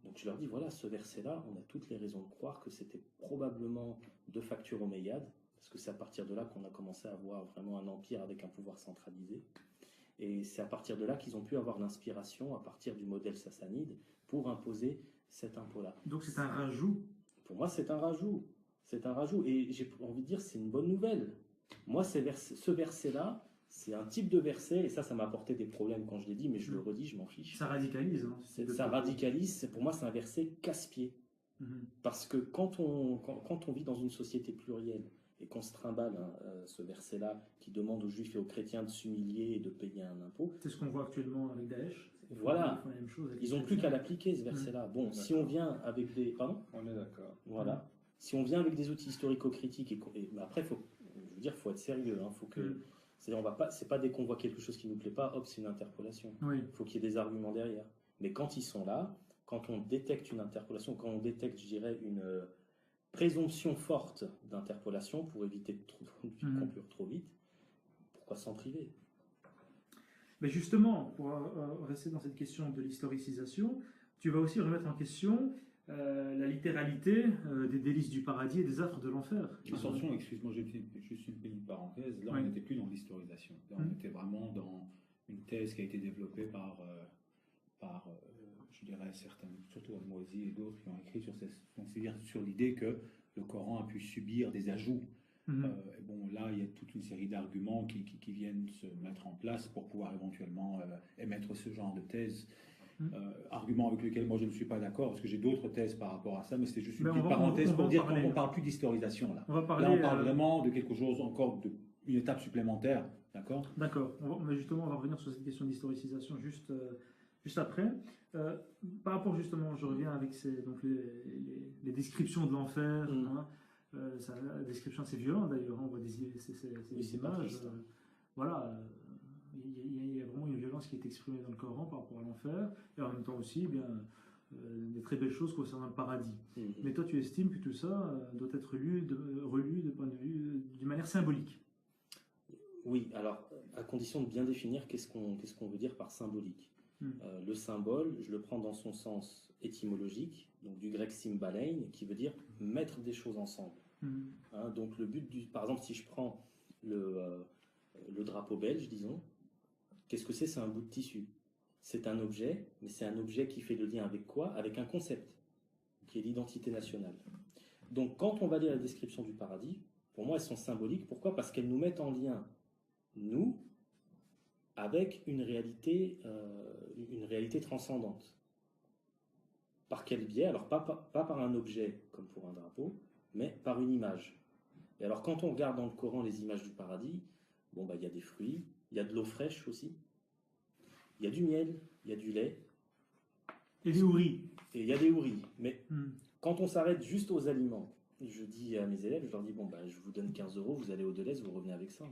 Donc je leur dis voilà, ce verset-là, on a toutes les raisons de croire que c'était probablement de facture omeyyade, parce que c'est à partir de là qu'on a commencé à avoir vraiment un empire avec un pouvoir centralisé. Et c'est à partir de là qu'ils ont pu avoir l'inspiration, à partir du modèle sassanide, pour imposer cet impôt-là. Donc c'est un rajout. Pour moi, c'est un rajout. C'est un rajout. Et j'ai envie de dire, c'est une bonne nouvelle. Moi, ce verset-là, c'est un type de verset, et ça m'a apporté des problèmes quand je l'ai dit, mais je le redis, je m'en fiche. Ça radicalise. Hein, ça radicalise. Pour moi, c'est un verset casse-pied. Parce que quand on vit dans une société plurielle, et qu'on se trimballe ce verset-là, qui demande aux Juifs et aux chrétiens de s'humilier et de payer un impôt. C'est ce qu'on voit actuellement avec Daesh. Voilà. Ils n'ont plus qu'à l'appliquer, ce verset-là. Bon, si on vient avec des... Pardon ? On est d'accord. Voilà. Si on vient avec des outils historico-critiques, mais après, faut être sérieux. Hein, c'est pas dès qu'on voit quelque chose qui ne nous plaît pas, hop, c'est une interpolation. Oui. Il faut qu'il y ait des arguments derrière. Mais quand ils sont là, quand on détecte une interpolation, quand on détecte, je dirais, une présomption forte d'interpolation pour éviter de conclure trop vite, pourquoi s'en priver ? Mais justement, pour rester dans cette question de l'historicisation, tu vas aussi remettre en question la littéralité des délices du paradis et des affres de l'enfer. Attention, excuse-moi, juste une petite parenthèse. Là, on n'était plus dans l'historisation. Là, on était vraiment dans une thèse qui a été développée par je dirais, certains, surtout Al-Moazi et d'autres, qui ont écrit sur l'idée que le Coran a pu subir des ajouts. Et bon, là, il y a toute une série d'arguments qui viennent se mettre en place pour pouvoir éventuellement émettre ce genre de thèse. Argument avec lequel moi je ne suis pas d'accord, parce que j'ai d'autres thèses par rapport à ça, mais c'était juste une petite parenthèse pour dire qu'on ne parle plus d'historisation. Là, on parle vraiment de quelque chose, encore d'une étape supplémentaire D'accord. D'accord. Justement, on va revenir sur cette question d'historicisation juste après. Par rapport justement, je reviens avec donc les descriptions de l'enfer. Hein, la description c'est violent d'ailleurs. On voit des images. Voilà. Il y a vraiment une violence qui est exprimée dans le Coran par rapport à l'enfer. Et en même temps aussi, eh bien, des très belles choses concernant le paradis. Mais toi, tu estimes que tout ça doit être relu de point de vue d'une manière symbolique. Oui, alors à condition de bien définir qu'est-ce qu'on veut dire par symbolique. Le symbole, je le prends dans son sens étymologique, donc du grec symbalein, qui veut dire mettre des choses ensemble. Hein, donc le but par exemple, si je prends le drapeau belge, disons, qu'est-ce que c'est? C'est un bout de tissu. C'est un objet, mais c'est un objet qui fait le lien avec quoi? Avec un concept, qui est l'identité nationale. Donc quand on va lire la description du paradis, pour moi elles sont symboliques. Pourquoi? Parce qu'elles nous mettent en lien, nous, avec une réalité transcendante. Par quel biais? Alors pas par un objet comme pour un drapeau, mais par une image. Et alors quand on regarde dans le Coran les images du paradis, bon, il y a des fruits, il y a de l'eau fraîche aussi, il y a du miel, il y a du lait. Et des houris. Et il y a des houris. Mais quand on s'arrête juste aux aliments, je dis à mes élèves, je leur dis, bon, je vous donne 15 €, vous allez au Deleuze, vous revenez avec ça.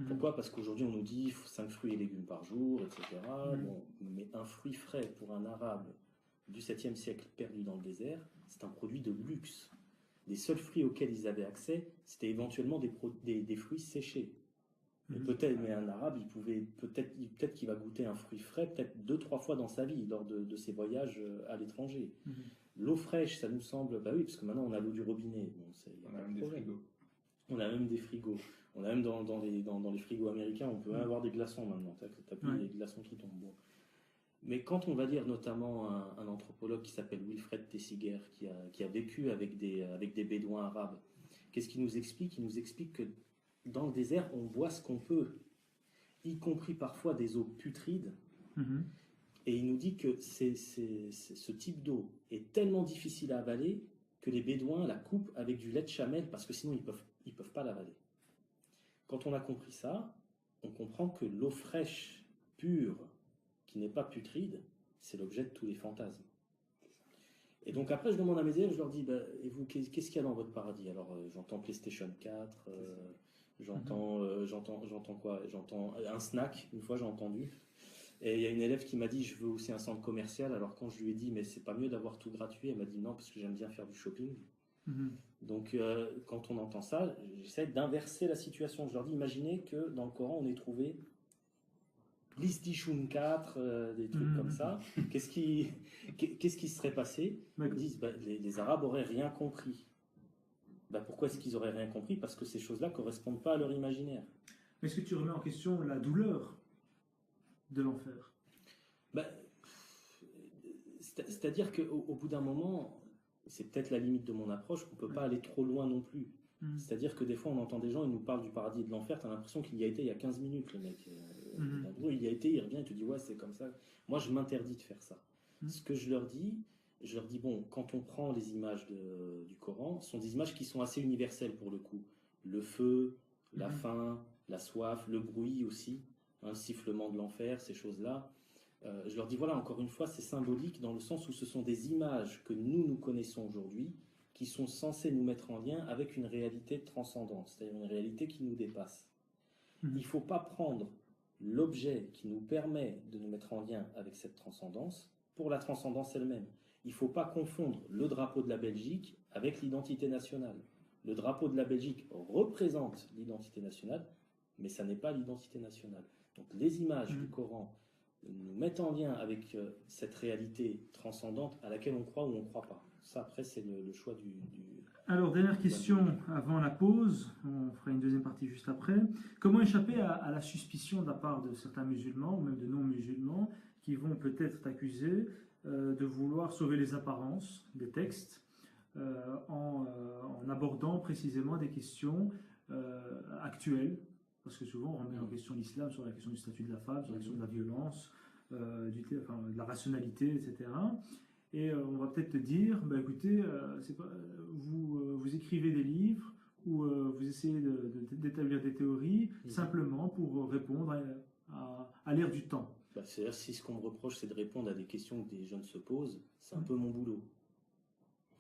Pourquoi? Parce qu'aujourd'hui on nous dit 5 fruits et légumes par jour, etc. Bon, mais un fruit frais pour un arabe du 7e siècle perdu dans le désert, c'est un produit de luxe. Les seuls fruits auxquels ils avaient accès, c'était éventuellement des fruits séchés. Mais un arabe, peut-être qu'il va goûter un fruit frais, peut-être 2-3 fois dans sa vie, lors de ses voyages à l'étranger. L'eau fraîche, ça nous semble, oui, parce que maintenant on a l'eau du robinet. Bon, on a même des frigos. On a même des frigos. On a même dans les frigos américains, on peut même avoir des glaçons maintenant. T'as plus des glaçons qui tombent. Bon. Mais quand on va lire notamment un anthropologue qui s'appelle Wilfred Tessiger, qui a vécu avec des bédouins arabes, qu'est-ce qu'il nous explique? Il nous explique que dans le désert, on voit ce qu'on peut, y compris parfois des eaux putrides. Et il nous dit que ce type d'eau est tellement difficile à avaler que les bédouins la coupent avec du lait de chamel parce que sinon ils peuvent pas l'avaler. Quand on a compris ça, on comprend que l'eau fraîche, pure, qui n'est pas putride, c'est l'objet de tous les fantasmes. Et donc après, je demande à mes élèves, je leur dis, et vous, qu'est-ce qu'il y a dans votre paradis? Alors j'entends PlayStation 4, j'entends quoi? J'entends un snack, une fois j'ai entendu. Et il y a une élève qui m'a dit, je veux aussi un centre commercial. Alors quand je lui ai dit, mais c'est pas mieux d'avoir tout gratuit, elle m'a dit non, parce que j'aime bien faire du shopping. Donc quand on entend ça, j'essaie d'inverser la situation. Je leur dis, imaginez que dans le Coran, on ait trouvé Lisdishun 4, des trucs comme ça. Qu'est-ce qui se serait passé? Ils disent, les Arabes auraient rien compris. Pourquoi est-ce qu'ils auraient rien compris? Parce que ces choses-là ne correspondent pas à leur imaginaire. Est-ce que tu remets en question la douleur de l'enfer? C'est-à-dire qu'au bout d'un moment, c'est peut-être la limite de mon approche, on ne peut pas aller trop loin non plus. C'est-à-dire que des fois, on entend des gens, ils nous parlent du paradis et de l'enfer, tu as l'impression qu'il y a été il y a 15 minutes, le mec. Il y a été, il revient, il te dit, ouais, c'est comme ça. Moi, je m'interdis de faire ça. Ce que je leur dis, bon, quand on prend les images du Coran, ce sont des images qui sont assez universelles pour le coup. Le feu, la faim, la soif, le bruit aussi, le sifflement de l'enfer, ces choses-là. Je leur dis, voilà, encore une fois, c'est symbolique dans le sens où ce sont des images que nous connaissons aujourd'hui, qui sont censées nous mettre en lien avec une réalité transcendante, c'est-à-dire une réalité qui nous dépasse. Il ne faut pas prendre l'objet qui nous permet de nous mettre en lien avec cette transcendance pour la transcendance elle-même. Il ne faut pas confondre le drapeau de la Belgique avec l'identité nationale. Le drapeau de la Belgique représente l'identité nationale, mais ça n'est pas l'identité nationale. Donc les images du Coran nous mettent en lien avec cette réalité transcendante à laquelle on croit ou on ne croit pas. Ça, après, c'est le choix du... Alors, dernière question avant la pause, on fera une deuxième partie juste après. Comment échapper à la suspicion de la part de certains musulmans, ou même de non-musulmans, qui vont peut-être t'accuser de vouloir sauver les apparences des textes en abordant précisément des questions actuelles? Parce que souvent, on remet en question l'islam sur la question du statut de la femme, sur la question de la violence, de la rationalité, etc. Et on va peut-être te dire, écoutez, vous écrivez des livres, où vous essayez d'établir des théories simplement pour répondre à l'ère du temps. C'est-à-dire, si ce qu'on me reproche, c'est de répondre à des questions que des jeunes se posent, c'est un peu mon boulot.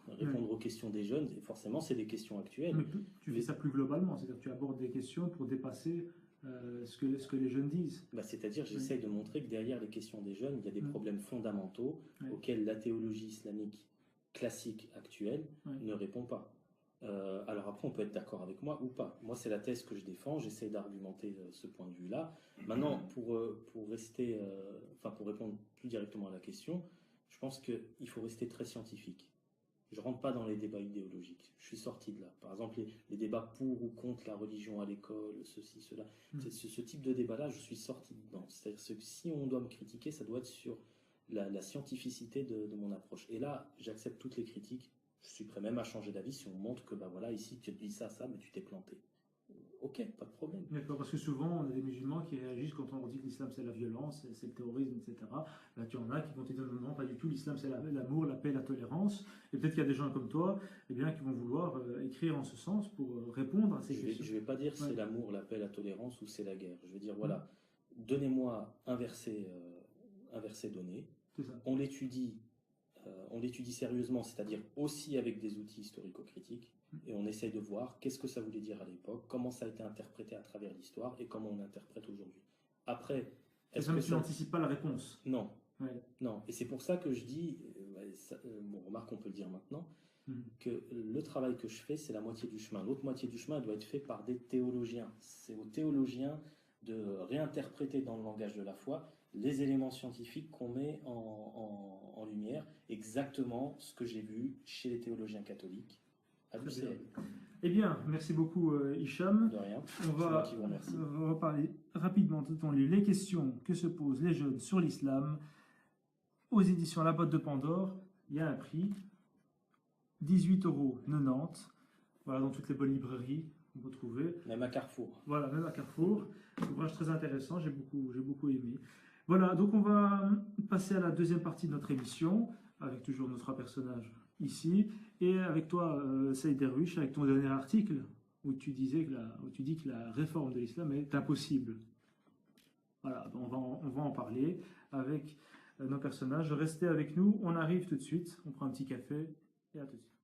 Répondre aux questions des jeunes, et forcément, c'est des questions actuelles. Mais tu fais ça plus globalement, c'est-à-dire que tu abordes des questions pour dépasser ce que les jeunes disent. C'est-à-dire, j'essaye de montrer que derrière les questions des jeunes, il y a des problèmes fondamentaux auxquels la théologie islamique classique actuelle ne répond pas. Alors après, on peut être d'accord avec moi ou pas. Moi, c'est la thèse que je défends, j'essaie d'argumenter ce point de vue-là. Maintenant, pour répondre plus directement à la question, je pense qu'il faut rester très scientifique. Je ne rentre pas dans les débats idéologiques. Je suis sorti de là. Par exemple, les débats pour ou contre la religion à l'école, ceci, cela. Ce type de débat-là, je suis sorti dedans. C'est-à-dire que si on doit me critiquer, ça doit être sur la scientificité de mon approche. Et là, j'accepte toutes les critiques. Je suis prêt même à changer d'avis si on montre que, voilà, ici, tu te dis ça, mais tu t'es planté. Ok, pas de problème. D'accord, parce que souvent, on a des musulmans qui réagissent quand on dit que l'islam c'est la violence, c'est le terrorisme, etc. Là, tu en as qui vont te dire non, pas du tout, l'islam c'est l'amour, la paix, la tolérance. Et peut-être qu'il y a des gens comme toi qui vont vouloir écrire en ce sens pour répondre à ces questions. Je ne vais pas dire c'est l'amour, la paix, la tolérance ou c'est la guerre. Je vais dire, voilà, donnez-moi un verset donné, on l'étudie sérieusement, c'est-à-dire aussi avec des outils historico-critiques, et on essaye de voir qu'est-ce que ça voulait dire à l'époque, comment ça a été interprété à travers l'histoire, et comment on l'interprète aujourd'hui. Après, est-ce que tu n'anticipes pas la réponse? Non. Non. Et c'est pour ça que je dis, remarque, on peut le dire maintenant, que le travail que je fais, c'est la moitié du chemin. L'autre moitié du chemin doit être fait par des théologiens. C'est aux théologiens de réinterpréter dans le langage de la foi les éléments scientifiques qu'on met en lumière, exactement ce que j'ai vu chez les théologiens catholiques à l'UCL. Eh bien, merci beaucoup Hicham. De rien. On va parler rapidement les questions que se posent les jeunes sur l'islam aux éditions La Botte de Pandore. Il y a un prix, 18,90 €. Voilà, dans toutes les bonnes librairies, on peut trouver. Même à Carrefour. Voilà, même à Carrefour. C'est un ouvrage très intéressant, j'ai beaucoup aimé. Voilà, donc on va passer à la deuxième partie de notre émission, avec toujours nos trois personnages ici, et avec toi, Saïd Derwish, avec ton dernier article, où tu dis que la réforme de l'islam est impossible. Voilà, on va en parler avec nos personnages. Restez avec nous, on arrive tout de suite, on prend un petit café, et à tout de suite.